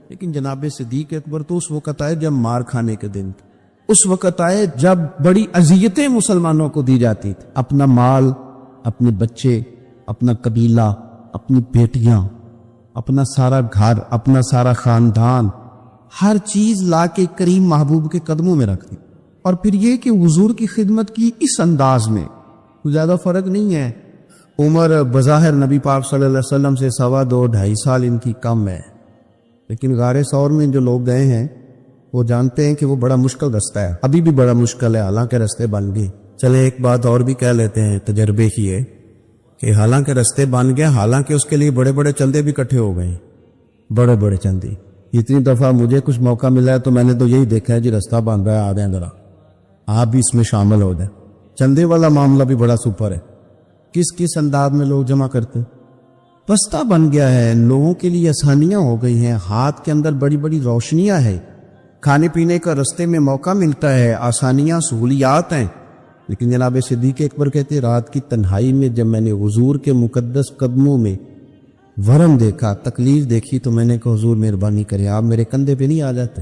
لیکن جناب صدیق اکبر تو اس وقت آئے جب مار کھانے کے دن تھے، اس وقت آئے جب بڑی اذیتیں مسلمانوں کو دی جاتی تھی، اپنا مال، اپنے بچے، اپنا قبیلہ، اپنی بیٹیاں، اپنا سارا گھر، اپنا سارا خاندان، ہر چیز لا کے کریم محبوب کے قدموں میں رکھ دی، اور پھر یہ کہ حضور کی خدمت کی اس انداز میں زیادہ فرق نہیں ہے۔ عمر بظاہر نبی پاک صلی اللہ علیہ وسلم سے 2.5-2.5 سال ان کی کم ہے، لیکن غار ثور میں جو لوگ گئے ہیں وہ جانتے ہیں کہ وہ بڑا مشکل رستہ ہے، ابھی بھی بڑا مشکل ہے، حالانکہ رستے بن گئے۔ چلے ایک بات اور بھی کہہ لیتے ہیں تجربے کی ہے کہ حالانکہ رستے بن گئے، حالانکہ اس کے لیے بڑے بڑے چندے بھی اکٹھے ہو گئے، بڑے بڑے چندے۔ اتنی دفعہ مجھے کچھ موقع ملا ہے تو میں نے تو یہی دیکھا ہے جی رستہ بن رہا ہے، آ جائیں ذرا آپ بھی اس میں شامل ہو جائیں۔ چندے والا معاملہ بھی بڑا سپر ہے، کس کس انداز میں لوگ جمع کرتے، بستہ بن گیا ہے، لوگوں کے لیے آسانیاں ہو گئی ہیں، ہاتھ کے اندر بڑی بڑی روشنیاں ہیں، کھانے پینے کا رستے میں موقع ملتا ہے، آسانیاں سہولیات ہیں، لیکن جناب صدیق اکبر کہتے رات کی تنہائی میں جب میں نے حضور کے مقدس قدموں میں ورم دیکھا، تکلیف دیکھی، تو میں نے کہا حضور مہربانی کرے آپ میرے کندھے پہ نہیں آ جاتے،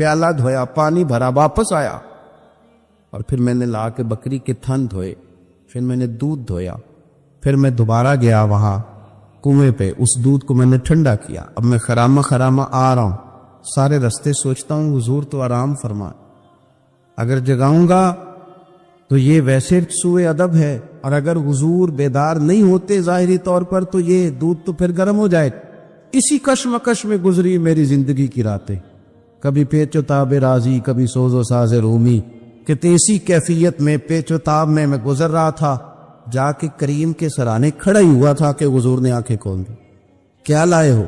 پیالہ دھویا، پانی بھرا، واپس آیا، اور پھر میں نے لا کے بکری کے تھن دھوئے، پھر میں نے دودھ دھویا، پھر میں دوبارہ گیا وہاں کنویں پہ، اس دودھ کو میں نے ٹھنڈا کیا، اب میں خرامہ خرامہ آ رہا ہوں، سارے رستے سوچتا ہوں حضور تو آرام فرما، اگر جگاؤں گا تو یہ ویسے سوء ادب ہے، اور اگر حضور بیدار نہیں ہوتے ظاہری طور پر تو یہ دودھ تو پھر گرم ہو جائے۔ اسی کشمکش میں گزری میری زندگی کی راتیں، کبھی پیچ و تاب راضی، کبھی سوز و ساز رومی، کہ تیسی کیفیت میں پیچ و تاب میں گزر رہا تھا، جا کے کریم کے سرانے کھڑا ہی ہوا تھا کہ حضور نے آنکھیں کھول دی۔ کیا لائے ہو؟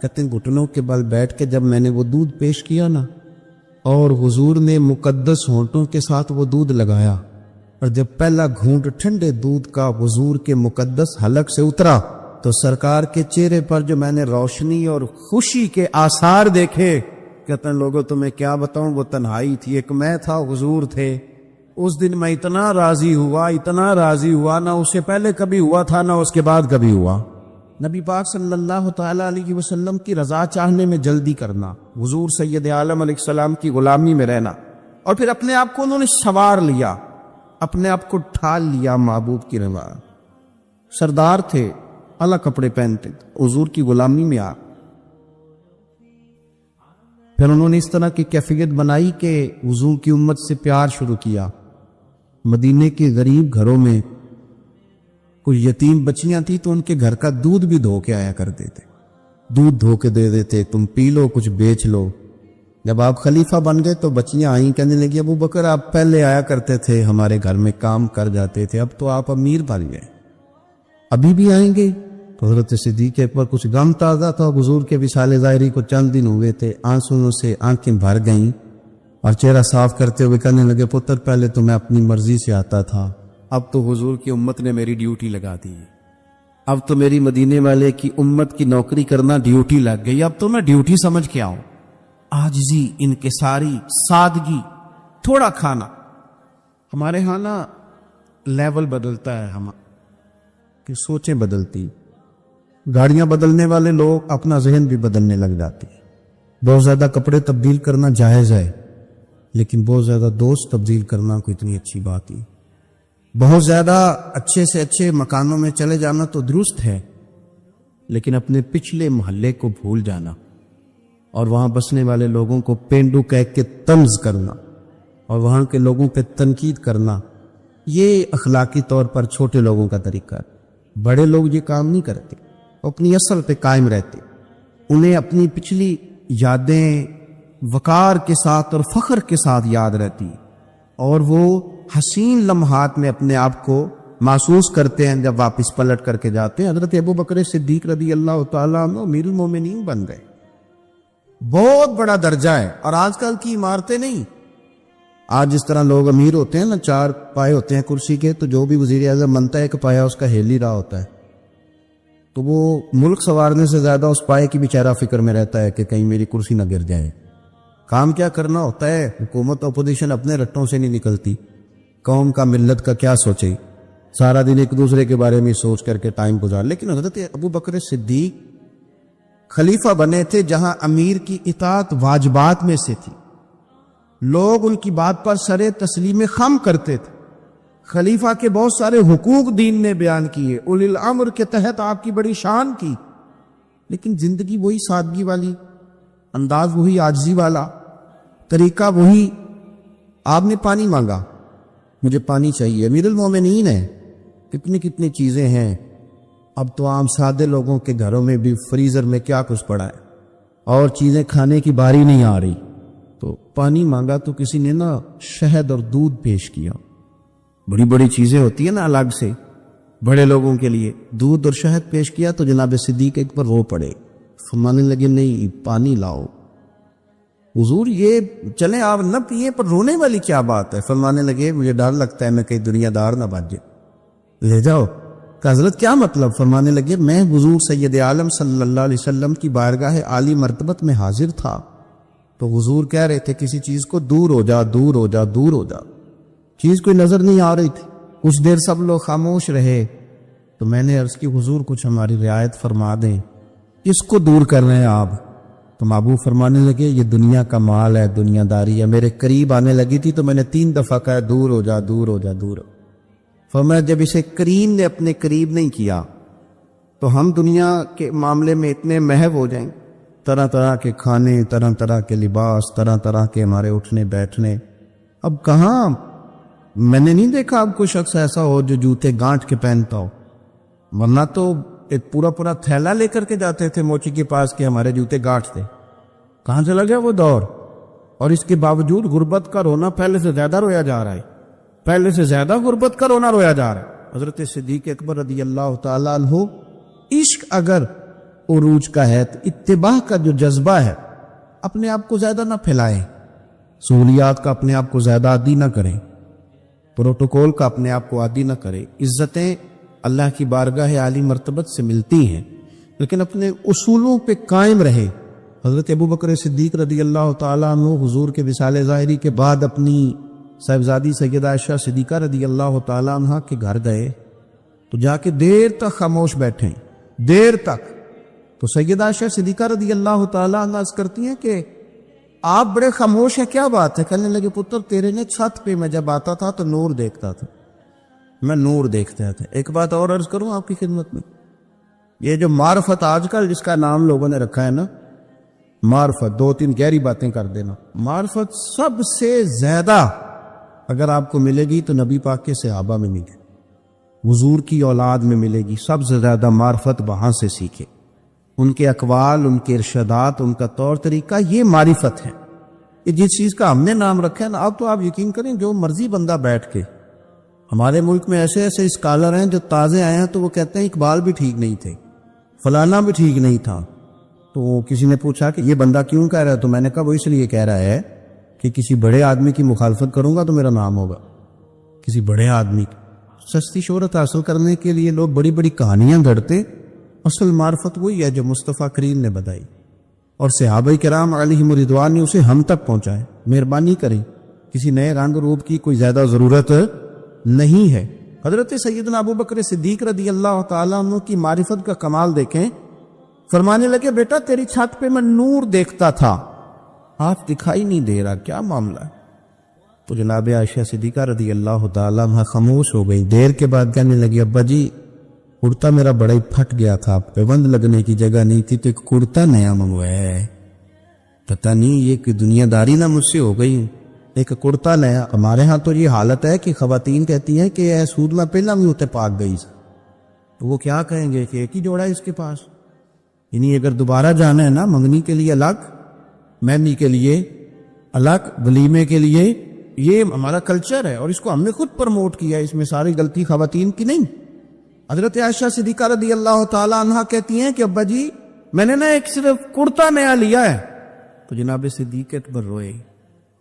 کہتے ہیں گھٹنوں کے بل بیٹھ کے جب میں نے وہ دودھ پیش کیا نا، اور حضور نے مقدس ہونٹوں کے ساتھ وہ دودھ لگایا، اور جب پہلا گھونٹ ٹھنڈے دودھ کا حضور کے مقدس حلق سے اترا تو سرکار کے چہرے پر جو میں نے روشنی اور خوشی کے آثار دیکھے، کہتے ہیں لوگوں تمہیں کیا بتاؤں، وہ تنہائی تھی، ایک میں تھا، حضور تھے۔ اس دن میں اتنا راضی ہوا، نہ اس سے پہلے کبھی ہوا تھا، نہ اس کے بعد کبھی ہوا۔ نبی پاک صلی اللہ تعالیٰ علیہ وسلم کی رضا چاہنے میں جلدی کرنا، حضور سید عالم علیہ السلام کی غلامی میں رہنا، اور پھر اپنے آپ کو انہوں نے سنوار لیا، اپنے آپ کو ڈھال لیا محبوب کی رضا۔ سردار تھے، اعلیٰ کپڑے پہنتے، حضور کی غلامی میں آ، پھر انہوں نے اس طرح کی کیفیت بنائی کہ حضور کی امت سے پیار شروع کیا۔ مدینے کے غریب گھروں میں کوئی یتیم بچیاں تھیں تو ان کے گھر کا دودھ بھی دھو کے آیا کرتے تھے، دودھ دھو کے دے دیتے، تم پی لو، کچھ بیچ لو۔ جب آپ خلیفہ بن گئے تو بچیاں آئیں، کہنے لگی ابو بکر آپ پہلے آیا کرتے تھے، ہمارے گھر میں کام کر جاتے تھے، اب تو آپ امیر بن گئے، ابھی بھی آئیں گے؟ تو حضرت صدیق پر کچھ غم تازہ تھا، حضور کے وصال ظاہری کو چند دن ہوئے تھے، آنسوؤں سے آنکھیں بھر گئیں، اور چہرہ صاف کرتے ہوئے کہنے لگے پتر پہلے تو میں اپنی مرضی سے آتا تھا، اب تو حضور کی امت نے میری ڈیوٹی لگا دی، اب تو میری مدینے والے کی امت کی نوکری کرنا ڈیوٹی لگ گئی، اب تو میں ڈیوٹی سمجھ کے آؤں۔ عاجزی، انکساری، سادگی، تھوڑا کھانا۔ ہمارے ہاں نا لیول بدلتا ہے، ہم کہ سوچیں بدلتی، گاڑیاں بدلنے والے لوگ اپنا ذہن بھی بدلنے لگ جاتے ہیں۔ بہت زیادہ کپڑے تبدیل کرنا جائز ہے، لیکن بہت زیادہ دوست تبدیل کرنا کوئی اتنی اچھی بات نہیں۔ بہت زیادہ اچھے سے اچھے مکانوں میں چلے جانا تو درست ہے، لیکن اپنے پچھلے محلے کو بھول جانا اور وہاں بسنے والے لوگوں کو پینڈو کہہ کے طنز کرنا اور وہاں کے لوگوں پہ تنقید کرنا، یہ اخلاقی طور پر چھوٹے لوگوں کا طریقہ ہے۔ بڑے لوگ یہ کام نہیں کرتے، وہ اپنی اصل پہ قائم رہتے، انہیں اپنی پچھلی یادیں وقار کے ساتھ اور فخر کے ساتھ یاد رہتی، اور وہ حسین لمحات میں اپنے آپ کو محسوس کرتے ہیں جب واپس پلٹ کر کے جاتے ہیں۔ حضرت ابو بکر صدیق رضی اللہ تعالیٰ عنہ امیر المومنین بن گئے، بہت بڑا درجہ ہے، اور آج کل کی عمارتیں نہیں۔ آج جس طرح لوگ امیر ہوتے ہیں نا، 4 پائے ہوتے ہیں کرسی کے، تو جو بھی وزیر اعظم بنتا ہے ایک پایا اس کا ہل ہی رہا ہوتا ہے، تو وہ ملک سنوارنے سے زیادہ اس پائے کی بھی چہرہ فکر میں رہتا ہے کہ کہیں میری کرسی نہ گر جائے۔ کام کیا کرنا ہوتا ہے، حکومت اپوزیشن اپنے رٹوں سے نہیں نکلتی، قوم کا ملت کا کیا سوچے، سارا دن ایک دوسرے کے بارے میں سوچ کر کے ٹائم گزار۔ لیکن حضرت ابو بکر صدیق خلیفہ بنے تھے جہاں امیر کی اطاعت واجبات میں سے تھی، لوگ ان کی بات پر سر تسلیم خم کرتے تھے۔ خلیفہ کے بہت سارے حقوق دین نے بیان کیے، اولی الامر کے تحت آپ کی بڑی شان کی، لیکن زندگی وہی سادگی والی، انداز وہی عاجزی والا، طریقہ وہی۔ آپ نے پانی مانگا، مجھے پانی چاہیے، امیر المومنین ہے، کتنی چیزیں ہیں، اب تو عام سادے لوگوں کے گھروں میں بھی فریزر میں کیا کچھ پڑا ہے اور چیزیں کھانے کی باری نہیں آ رہی، تو پانی مانگا تو کسی نے نا شہد اور دودھ پیش کیا۔ بڑی چیزیں ہوتی ہیں نا الگ سے بڑے لوگوں کے لیے، دودھ اور شہد پیش کیا تو جناب صدیق ایک پر رو پڑے، فرمانے لگے نہیں پانی لاؤ۔ حضور یہ چلیں آپ نہ پیئے، پر رونے والی کیا بات ہے؟ فرمانے لگے مجھے ڈر لگتا ہے میں کہیں دنیا دار نہ بن جائے، لے جاؤ۔ کہ حضرت کیا مطلب؟ فرمانے لگے میں حضور سید عالم صلی اللہ علیہ وسلم کی بارگاہ عالی مرتبت میں حاضر تھا، تو حضور کہہ رہے تھے کسی چیز کو دور ہو جا، دور ہو جا، دور ہو جا، چیز کوئی نظر نہیں آ رہی تھی، کچھ دیر سب لوگ خاموش رہے، تو میں نے عرض کی حضور کچھ ہماری رعایت فرما دیں، کس کو دور کر رہے ہیں آپ؟ تو محبوب فرمانے لگے یہ دنیا کا مال ہے، دنیا داری ہے، میرے قریب آنے لگی تھی تو میں نے 3 دفعہ کہا دور ہو جا، دور ہو جا، دور ہو۔ فرمایا جب اسے کریم نے اپنے قریب نہیں کیا تو ہم دنیا کے معاملے میں اتنے محو ہو جائیں، طرح طرح کے کھانے، طرح طرح کے لباس، طرح طرح کے ہمارے اٹھنے بیٹھنے۔ اب کہاں میں نے نہیں دیکھا اب کوئی شخص ایسا ہو جو جوتے گانٹ کے پہنتا ہو، ورنہ تو ایک پورا پورا تھیلا لے کر کے جاتے تھے موچی کے پاس کہ ہمارے جوتے گانٹ تھے۔ کہاں چلا گیا وہ دور؟ اور اس کے باوجود غربت کا رونا پہلے سے زیادہ رویا جا رہا ہے، پہلے سے زیادہ غربت کا رونا رویا جا رہا ہے۔ حضرت صدیق اکبر رضی اللہ تعالیٰ عنہ، عشق اگر عروج کا ہے تو اتباع کا جو جذبہ ہے اپنے آپ کو زیادہ نہ پھیلائیں، سہولیات کا اپنے آپ کو زیادہ عادی نہ کریں، پروٹوکول کا اپنے آپ کو عادی نہ کریں۔ عزتیں اللہ کی بارگاہ عالی مرتبت سے ملتی ہیں، لیکن اپنے اصولوں پہ قائم رہے۔ حضرت ابوبکر صدیق رضی اللہ تعالیٰ عنہ حضور کے وصال ظاہری کے بعد اپنی صاحبزادی سیدہ عائشہ صدیقہ رضی اللہ تعالیٰ عنہ کے گھر گئے تو جا کے دیر تک خاموش بیٹھے، دیر تک۔ تو سیدہ عائشہ صدیقہ رضی اللہ تعالیٰ عنہ عرض کرتی ہیں کہ آپ بڑے خاموش ہیں، کیا بات ہے؟ کہنے لگے پتر تیرے نے چھت پہ میں جب آتا تھا تو نور دیکھتا تھا، میں نور دیکھتا تھا۔ ایک بات اور عرض کروں آپ کی خدمت میں، یہ جو معرفت آج کل جس کا نام لوگوں نے رکھا ہے نا، معرفت، 2-3 گہری باتیں کر دینا، معرفت سب سے زیادہ اگر آپ کو ملے گی تو نبی پاک کے صحابہ میں ملے، حضور کی اولاد میں ملے گی۔ سب سے زیادہ معرفت وہاں سے سیکھے، ان کے اقوال، ان کے ارشادات، ان کا طور طریقہ، یہ معرفت ہے۔ یہ جس چیز کا ہم نے نام رکھا ہے نا، اب تو آپ یقین کریں جو مرضی بندہ بیٹھ کے، ہمارے ملک میں ایسے ایسے اسکالر ہیں جو تازے آئے ہیں تو وہ کہتے ہیں اقبال بھی ٹھیک نہیں تھے، فلانا بھی ٹھیک نہیں تھا۔ تو کسی نے پوچھا کہ یہ بندہ کیوں کہہ رہا ہے؟ تو میں نے کہا وہ اس لیے کہہ رہا ہے کہ کسی بڑے آدمی کی مخالفت کروں گا تو میرا نام ہوگا، کسی بڑے آدمی کی۔ سستی شہرت حاصل کرنے کے لیے لوگ بڑی بڑی کہانیاں گھڑتے، اصل معرفت وہی ہے جو مصطفیٰ کریم نے بتائی اور صحابہ کرام علیہم رضوان نے اسے ہم تک پہنچائے۔ مہربانی کریں، کسی نئے رنگ روپ کی کوئی زیادہ ضرورت نہیں ہے۔ حضرت سیدنا ابوبکر صدیق رضی اللہ تعالیٰ عنہ کی معرفت کا کمال دیکھیں، فرمانے لگے بیٹا تیری چھت پہ میں نور دیکھتا تھا، آج دکھائی نہیں دے رہا، کیا معاملہ ہے؟ تو جناب عائشہ صدیقہ رضی اللہ تعالیٰ عنہ خاموش ہو گئی۔ دیر کے بعد کہنے لگی ابا جی کرتا میرا بڑا ہی پھٹ گیا تھا، پیبند لگنے کی جگہ نہیں تھی تو ایک کرتا نیا منگوایا ہے، پتہ نہیں یہ کہ دنیا داری نہ مجھ سے ہو گئی، ایک کرتا نیا۔ ہمارے ہاں تو یہ حالت ہے کہ خواتین کہتی ہیں کہ اے سود میں پہلا بھی ہوتے پاک گئی، تو وہ کیا کہیں گے کہ ایک ہی جوڑا ہے اس کے پاس، یعنی اگر دوبارہ جانا ہے نا منگنی کے لیے الگ، مہندی کے لیے الگ، ولیمے کے لیے، یہ ہمارا کلچر ہے اور اس کو ہم نے خود پروموٹ کیا ہے، اس میں ساری غلطی خواتین کی نہیں۔ حضرت عائشہ صدیقہ رضی اللہ تعالی عنہا کہتی ہیں کہ ابا جی میں نے نا ایک صرف کرتا نیا لیا ہے۔ تو جناب صدیق اکبر روئے،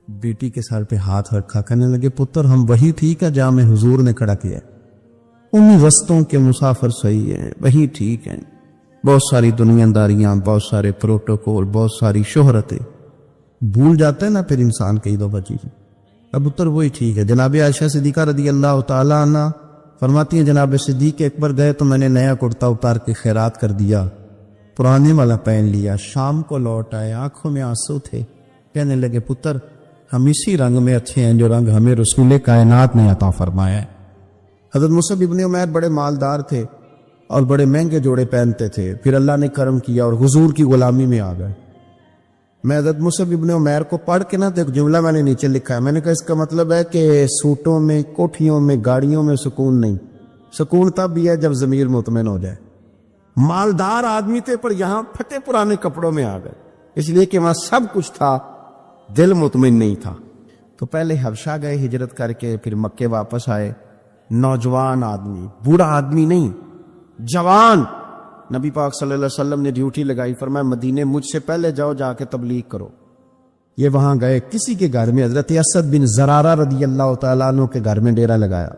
بیٹی کے سر پہ ہاتھ رکھا، کہنے لگے پتر ہم وہی ٹھیک ہے جہاں میں حضور نے کھڑا کیا ہے، ان رستوں کے مسافر صحیح ہیں، وہی ٹھیک ہیں۔ بہت ساری دنیا داریاں، بہت سارے پروٹوکول، بہت ساری شہرتیں، بھول جاتا ہے نا پھر انسان کئی دو چیزیں، اب اتر وہی ٹھیک ہے۔ جناب عائشہ صدیقہ رضی اللہ تعالی عنہ فرماتی ہیں جناب صدیق اکبر گئے تو میں نے نیا کرتا اتار کے خیرات کر دیا، پرانے والا پہن لیا، شام کو لوٹ آئے، آنکھوں میں آنسو تھے، کہنے لگے پتر ہم اسی رنگ میں اچھے ہیں جو رنگ ہمیں رسول کائنات نے عطا فرمایا ہے۔ حضرت مصعب ابن عمیر بڑے مالدار تھے اور بڑے مہنگے جوڑے پہنتے تھے، پھر اللہ نے کرم کیا اور حضور کی غلامی میں آ گئے۔ میں حضرت مصعب ابن عمیر کو پڑھ کے نا تو ایک جملہ میں نے نیچے لکھا ہے، میں نے کہا اس کا مطلب ہے کہ سوٹوں میں، کوٹھیوں میں، گاڑیوں میں سکون نہیں، سکون تب بھی ہے جب ضمیر مطمئن ہو جائے۔ مالدار آدمی تھے پر یہاں پھٹے پرانے کپڑوں میں آ گئے، اس لیے کہ وہاں سب کچھ تھا، دل مطمئن نہیں تھا۔ تو پہلے حبشہ گئے ہجرت کر کے، پھر مکے واپس آئے، نوجوان آدمی، بوڑھا آدمی نہیں، جوان۔ نبی پاک صلی اللہ علیہ وسلم نے ڈیوٹی لگائی، فرمایا مدینے مجھ سے پہلے جاؤ، جا کے تبلیغ کرو۔ یہ وہاں گئے، کسی کے گھر میں، حضرت اسد بن زرارہ رضی اللہ تعالیٰ عنہ کے گھر میں ڈیرا لگایا۔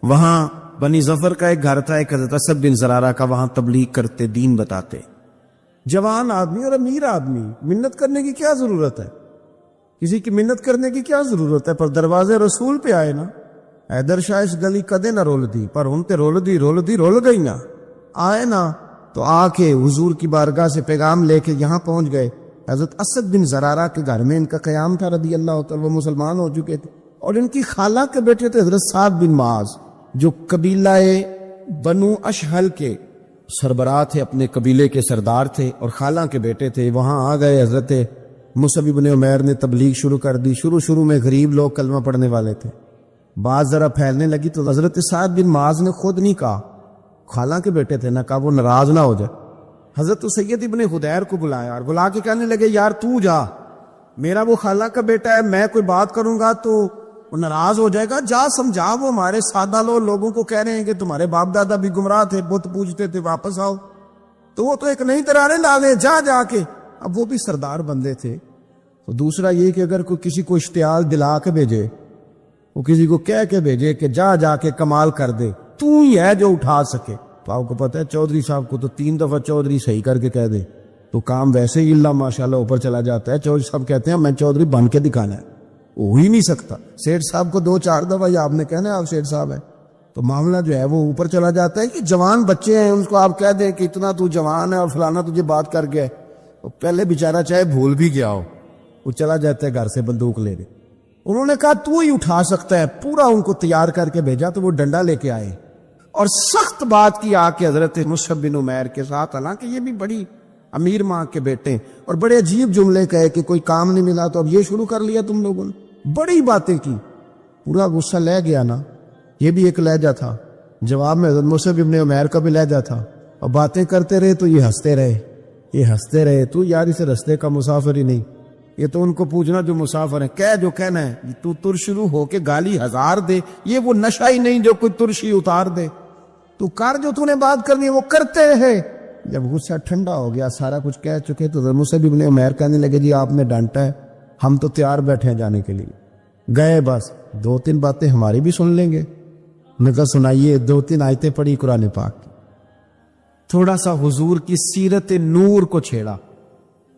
وہاں بنی ظفر کا ایک گھر تھا، ایک حضرت اسد بن زرارہ کا، وہاں تبلیغ کرتے، دین بتاتے۔ جوان آدمی اور امیر آدمی، منت کرنے کی کیا ضرورت ہے؟ کسی کی منت کرنے کی کیا ضرورت ہے؟ پر دروازے رسول پہ آئے نا، حیدر شاہ اس گلی کدے نہ رول دی، پر ہن تے رول گئی نا، آئے نا تو آ کے حضور کی بارگاہ سے پیغام لے کے یہاں پہنچ گئے۔ حضرت اسد بن زرارہ کے گھر میں ان کا قیام تھا رضی اللہ تعالیٰ، وہ مسلمان ہو چکے تھے، اور ان کی خالہ کے بیٹے تھے حضرت سعد بن معاذ، جو قبیلہ بنو اشہل کے سربراہ تھے، اپنے قبیلے کے سردار تھے اور خالہ کے بیٹے تھے۔ وہاں آ گئے، حضرت مصعب بن عمیر نے تبلیغ شروع کر دی۔ شروع میں غریب لوگ کلمہ پڑھنے والے تھے، بات ذرا پھیلنے لگی تو حضرت سعد بن معاذ نے خود نہیں کہا، خالہ کے بیٹے تھے، نہ کہا وہ ناراض نہ ہو جائے۔ حضرت سید ابن خدیر کو بلایا اور بلا کے کہنے لگے یار تو جا، میرا وہ خالہ کا بیٹا ہے، میں کوئی بات کروں گا تو وہ ناراض ہو جائے گا، جا سمجھا، وہ ہمارے سادہ لوگوں کو کہہ رہے ہیں کہ تمہارے باپ دادا بھی گمراہ تھے، بت پوجتے تھے، واپس آؤ، تو وہ تو ایک نئی ترانے لا لے، جا کے۔ اب وہ بھی سردار بندے تھے، تو دوسرا یہ کہ اگر کوئی کسی کو اشتعال دلا کے بھیجے، وہ کسی کو کہہ کے بھیجے کہ جا کے کمال کر دے، تو ہی ہے جو اٹھا سکے، تو آپ کو پتہ ہے چودھری صاحب کو تو 3 دفعہ چودھری صحیح کر کے کہہ دے تو کام ویسے ہی اللہ ماشاءاللہ اوپر چلا جاتا ہے۔ چودھری صاحب کہتے ہیں میں چودھری بن کے دکھانا ہے، ہو ہی نہیں سکتا۔ سیٹھ صاحب کو 2-4 دفعہ یا آپ نے کہنا ہے آپ سیٹھ صاحب ہیں، تو معاملہ جو ہے وہ اوپر چلا جاتا ہے کہ جوان بچے ہیں، ان کو آپ کہہ دیں کہ اتنا تو جوان ہے اور فلانا تجھے بات کر گیا ہے، تو پہلے بیچارہ چاہے بھول بھی گیا ہو، وہ چلا جاتا ہے گھر سے بندوق لے لے۔ انہوں نے کہا تو ہی اٹھا سکتا ہے، پورا ان کو تیار کر کے بھیجا، تو وہ ڈنڈا لے کے آئے اور سخت بات کی آ کے حضرت مصعب بن عمیر کے ساتھ، حالانکہ یہ بھی بڑی امیر ماں کے بیٹے، اور بڑے عجیب جملے کہے کہ کوئی کام نہیں ملا تو اب یہ شروع کر لیا تم لوگوں نے، بڑی باتیں کی، پورا غصہ لے گیا نا۔ یہ بھی ایک لہجہ تھا، جواب میں حضرت مصعب بن عمیر کا بھی لہجہ تھا، اور باتیں کرتے رہے تو یہ ہنستے رہے، تو یار اسے رستے کا مسافر ہی نہیں، یہ تو ان کو پوچھنا جو مسافر ہیں، کہہ جو کہنا ہے، تو تر شروع ہو کے گالی 1000 دے، یہ وہ نشہ ہی نہیں جو کوئی ترشی اتار دے، تو کر جو تو نے بات کرنی ہے وہ کرتے رہے۔ جب غصہ ٹھنڈا ہو گیا، سارا کچھ کہہ چکے، تو حضرت مصعب بن عمیر کہنے لگے جی آپ نے ڈانٹا ہے، ہم تو تیار بیٹھے ہیں جانے کے لیے، گئے بس 2-3 باتیں ہماری بھی سن لیں گے۔ میں کہا سنائیے، 2-3 آیتیں پڑھی قرآن پاک کی، تھوڑا سا حضور کی سیرت نور کو چھیڑا،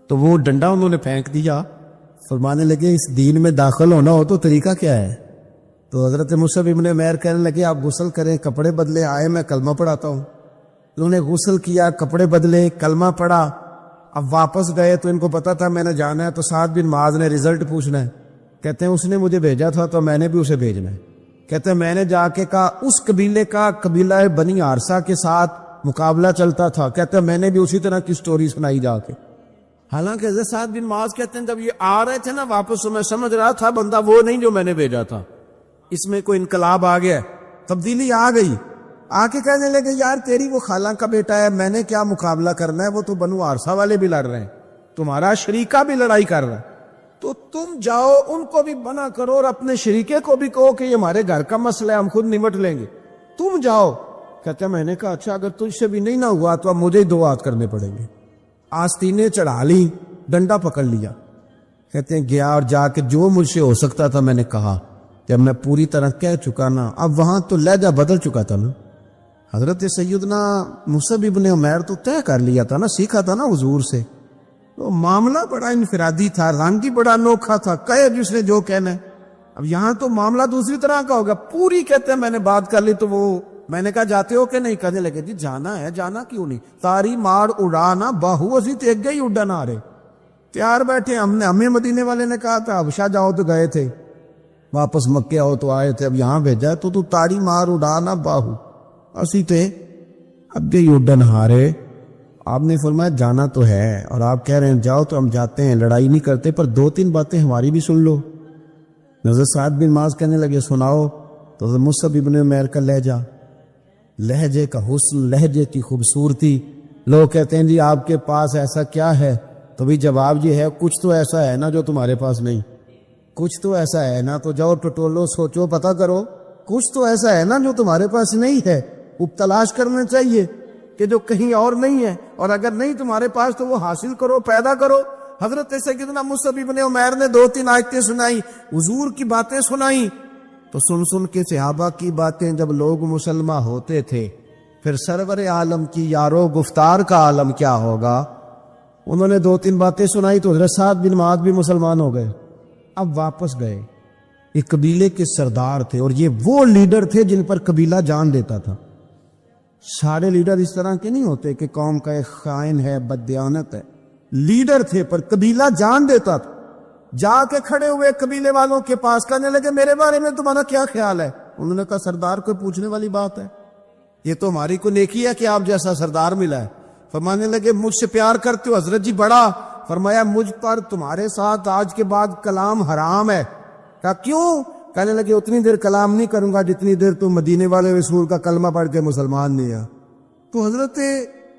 تو وہ ڈنڈا انہوں نے پھینک دیا، فرمانے لگے اس دین میں داخل ہونا ہو تو طریقہ کیا ہے؟ تو حضرت مصعب بن عمیر کہنے لگے آپ غسل کریں، کپڑے بدلے، آئے میں کلمہ پڑھاتا ہوں۔ انہوں نے غسل کیا، کپڑے بدلے، کلمہ پڑھا، اب واپس گئے تو ان کو پتا تھا میں نے جانا ہے، تو سعد بن معاذ نے رزلٹ پوچھنا ہے، کہتے ہیں اس نے مجھے بھیجا تھا تو میں نے بھی اسے بھیجنا ہے، کہتے ہیں میں نے جا کے کہا اس قبیلے کا قبیلہ بنی عارصہ کے ساتھ مقابلہ چلتا تھا، کہتے ہیں میں نے بھی اسی طرح کی سٹوری سنائی جا کے۔ حالانکہ حضرت سعد بن معاذ کہتے ہیں جب یہ آ رہے تھے نا واپس، تو میں سمجھ رہا تھا بندہ وہ نہیں جو میں نے بھیجا تھا، اس میں کوئی انقلاب آ گیا، تبدیلی آ گئی۔ آ کے کہنے لگے یار تیری وہ خالہ کا بیٹا ہے، میں نے کیا مقابلہ کرنا ہے، وہ تو بنو عارصہ والے بھی لڑ رہے ہیں، تمہارا شریکہ بھی لڑائی کر رہا ہے، تو تم جاؤ ان کو بھی منع کرو اور اپنے شریکے کو بھی کہو کہ یہ ہمارے گھر کا مسئلہ ہے، ہم خود نمٹ لیں گے، تم جاؤ۔ کہتے ہیں میں نے کہا اچھا اگر تجھ سے بھی نہیں نہ ہوا تو اب مجھے ہی 2 ہاتھ کرنے پڑیں گے۔ آستینیں چڑھا لی، ڈنڈا پکڑ لیا، کہتے ہیں گیا اور جا کے جو مجھ سے ہو سکتا تھا میں نے کہا، جب میں پوری طرح کہہ چکا نا، اب وہاں تو لہجہ بدل چکا تھا نا۔ حضرت سیدنا مصعب بن عمیر تو طے کر لیا تھا نا، سیکھا تھا نا حضور سے، تو معاملہ بڑا انفرادی تھا، رنگ ہی بڑا انوکھا تھا، کہے جس نے جو کہنا ہے۔ اب یہاں تو معاملہ دوسری طرح کا ہوگا، پوری کہتے ہیں میں نے بات کر لی، تو وہ میں نے کہا جاتے ہو کہ نہیں، کہنے لگے جی جانا ہے، جانا کیوں نہیں، تاری مار اڑانا باہو اسی تے گئی ہی اڈن آ رہے، تیار بیٹھے، ہمیں مدینے والے نے کہا تھا حبشہ جاؤ تو گئے تھے، واپس مکے آؤ تو آئے تھے، اب یہاں بھیجا ہے تو تاری مار اڑانا باہو اسی تے اب گئی اڈن ہارے۔ آپ نے فرمایا جانا تو ہے، اور آپ کہہ رہے ہیں جاؤ تو ہم جاتے ہیں، لڑائی نہیں کرتے، پر 2-3 باتیں ہماری بھی سن لو۔ حضرت سعد بن معاذ کہنے لگے سناؤ۔ تو حضرت مصعب بن عمیر کا لہجے کا حسن، لہجے کی خوبصورتی، لوگ کہتے ہیں جی آپ کے پاس ایسا کیا ہے، تو بھی جواب یہ ہے کچھ تو ایسا ہے نا جو تمہارے پاس نہیں، کچھ تو ایسا ہے نا، تو جاؤ ٹٹولو، سوچو، پتہ کرو، کچھ تو ایسا ہے نا جو تمہارے پاس نہیں ہے، وہ تلاش کرنا چاہیے کہ جو کہیں اور نہیں ہے، اور اگر نہیں تمہارے پاس تو وہ حاصل کرو، پیدا کرو۔ حضرت سیدنا مصعب بن عمیر نے 2-3 آیتیں سنائی، حضور کی باتیں سنائی، تو سن کے صحابہ کی باتیں جب لوگ مسلمہ ہوتے تھے، پھر سرور عالم کی یارو گفتار کا عالم کیا ہوگا۔ انہوں نے 2-3 باتیں سنائی تو حضرت سعد بن معاذ بھی مسلمان ہو گئے۔ اب واپس گئے، ایک قبیلے کے سردار تھے، اور یہ وہ لیڈر تھے جن پر قبیلہ جان دیتا تھا۔ سارے لیڈر اس طرح کے نہیں ہوتے کہ قوم کا ایک خائن ہے، بددیانت ہے، لیڈر تھے پر قبیلہ جان دیتا تھا. جا کے کھڑے ہوئے قبیلے والوں کے پاس, کہنے لگے میرے بارے میں تمہارا کیا خیال ہے؟ انہوں نے کہا سردار کوئی پوچھنے والی بات ہے, یہ تو ہماری کو نیکی ہے کہ آپ جیسا سردار ملا ہے. فرمانے لگے مجھ سے پیار کرتے ہو حضرت جی؟ بڑا. فرمایا مجھ پر تمہارے ساتھ آج کے بعد کلام حرام ہے. کہا کیوں؟ کہنے لگے اتنی دیر کلام نہیں کروں گا جتنی دیر تم مدینے والے رسول کا کلمہ پڑھ کے مسلمان نہیں ہے. تو حضرت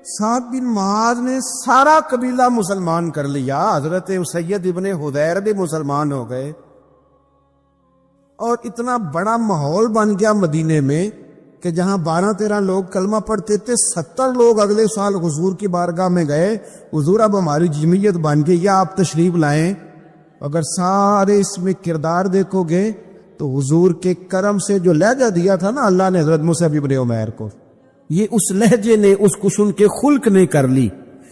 سعد بن معاذ نے سارا قبیلہ مسلمان کر لیا. حضرت سید ابن حضیر بھی مسلمان ہو گئے, اور اتنا بڑا ماحول بن گیا مدینے میں کہ جہاں 12-13 لوگ کلمہ پڑھتے تھے, 70 لوگ اگلے سال حضور کی بارگاہ میں گئے, حضور اب ہماری جمعیت بن گئی, یا آپ تشریف لائیں. اگر سارے اس میں کردار دیکھو گے تو حضور کے کرم سے جو لہجہ دیا تھا نا اللہ نے حضرت مصعب ابن عمیر کو, یہ اس لہجے نے اس کچھ ان کے خلق نے کر لی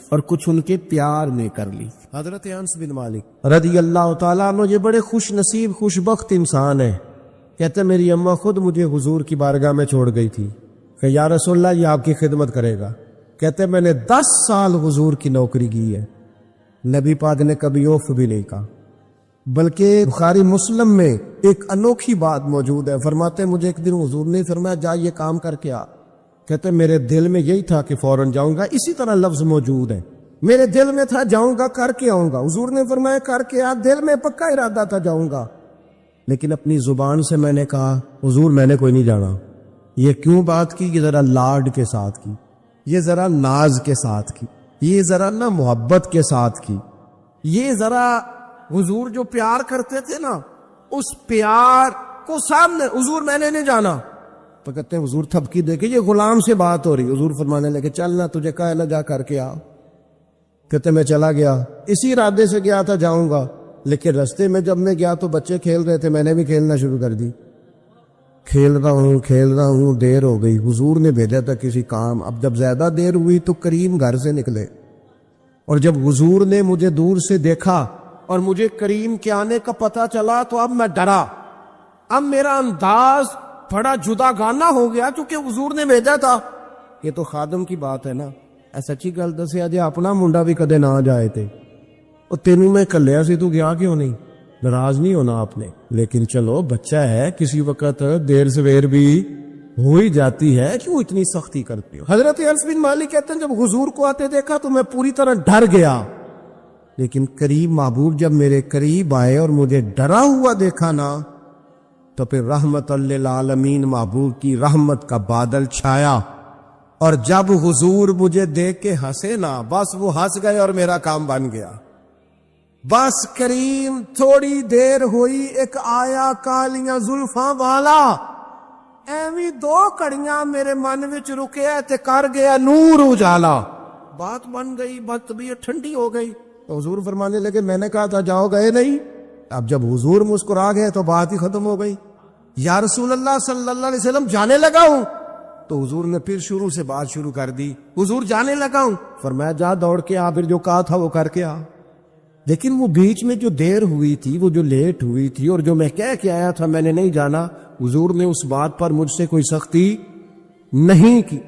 اور کچھ ان کے پیار نے کر لی. حضرت انس بن مالک رضی اللہ تعالیٰ عنہ یہ بڑے خوش نصیب خوش بخت انسان ہیں. کہتے میری اماں خود مجھے حضور کی بارگاہ میں چھوڑ گئی تھی کہ یا رسول اللہ یہ آپ کی خدمت کرے گا. کہتے میں نے 10 سال حضور کی نوکری کی ہے, نبی پاک نے کبھی اوف بھی نہیں کہا. بلکہ بخاری مسلم میں ایک انوکھی بات موجود ہے. فرماتے مجھے ایک دن حضور نے فرمایا جا یہ کام کر کے آ. کہتے میرے دل میں یہی تھا کہ فوراً جاؤں گا. اسی طرح لفظ موجود ہے, میرے دل میں تھا جاؤں گا کر کے آؤں گا. حضور نے فرمایا کر کے آ. دل میں پکا ارادہ تھا جاؤں گا, لیکن اپنی زبان سے میں نے کہا حضور میں نے کوئی نہیں جانا. یہ کیوں بات کی؟ یہ ذرا لاڈ کے ساتھ کی, یہ ذرا ناز کے ساتھ کی, یہ ذرا نا محبت کے ساتھ کی, یہ ذرا حضور جو پیار کرتے تھے نا اس پیار کو سامنے. حضور میں نے نہیں جانا. تو کہتے ہیں حضور تھپکی دے کے یہ غلام سے بات ہو رہی. حضور فرمانے لگے چلنا تجھے کہا نہ جا کر کے آ. کہتے میں چلا گیا, اسی ارادے سے گیا تھا جاؤں گا, لیکن رستے میں جب میں گیا تو بچے کھیل رہے تھے, میں نے بھی کھیلنا شروع کر دی. کھیل رہا ہوں دیر ہو گئی. حضور نے بھیجا تھا کسی کام. اب جب زیادہ دیر ہوئی تو کریم گھر سے نکلے, اور جب حضور نے مجھے دور سے دیکھا اور مجھے کریم کے آنے کا پتہ چلا تو اب میں ڈرا. اب میرا انداز بڑا جدا گانا ہو گیا کیونکہ حضور نے بھیجا تھا. یہ تو خادم کی بات ہے نا. سچی گل دسیا جی اپنا منڈا بھی کدے نہ جائے تھے, اور تینوں میں کلیا سی تو گیا کیوں نہیں؟ ناراض نہیں ہونا آپ نے, لیکن چلو بچہ ہے, کسی وقت دیر سویر بھی ہو ہی جاتی ہے, کیوں اتنی سختی کرتے ہو؟ حضرت انس بن مالک کہتے ہیں جب حضور کو آتے دیکھا تو میں پوری طرح ڈر گیا, لیکن قریب محبوب جب میرے قریب آئے اور مجھے ڈرا ہوا دیکھا نا تو پھر رحمت للعالمین محبوب کی رحمت کا بادل چھایا. اور جب حضور مجھے دیکھ کے ہنسے نا, بس وہ ہنس گئے اور میرا کام بن گیا. بس کریم تھوڑی دیر ہوئی, ایک آیا کالیاں زلفاں والا, ایویں 2 کڑیاں میرے من وچ رکیا تے کر گیا نور اجالا. بات بن گئی, بات طبیعت ٹھنڈی ہو گئی. تو حضور فرمانے لگے میں نے کہا تھا جاؤ, گئے نہیں. اب جب حضور مسکرا گئے تو بات ہی ختم ہو گئی. یا رسول اللہ صلی اللہ علیہ وسلم جانے لگا ہوں. تو حضور نے پھر شروع سے بات شروع کر دی. حضور جانے لگا ہوں. فرمایا جا دوڑ کے آ, پھر جو کہا تھا وہ کر کے آ. لیکن وہ بیچ میں جو دیر ہوئی تھی, وہ جو لیٹ ہوئی تھی, اور جو میں کہہ کے آیا تھا میں نے نہیں جانا, حضور نے اس بات پر مجھ سے کوئی سختی نہیں کی.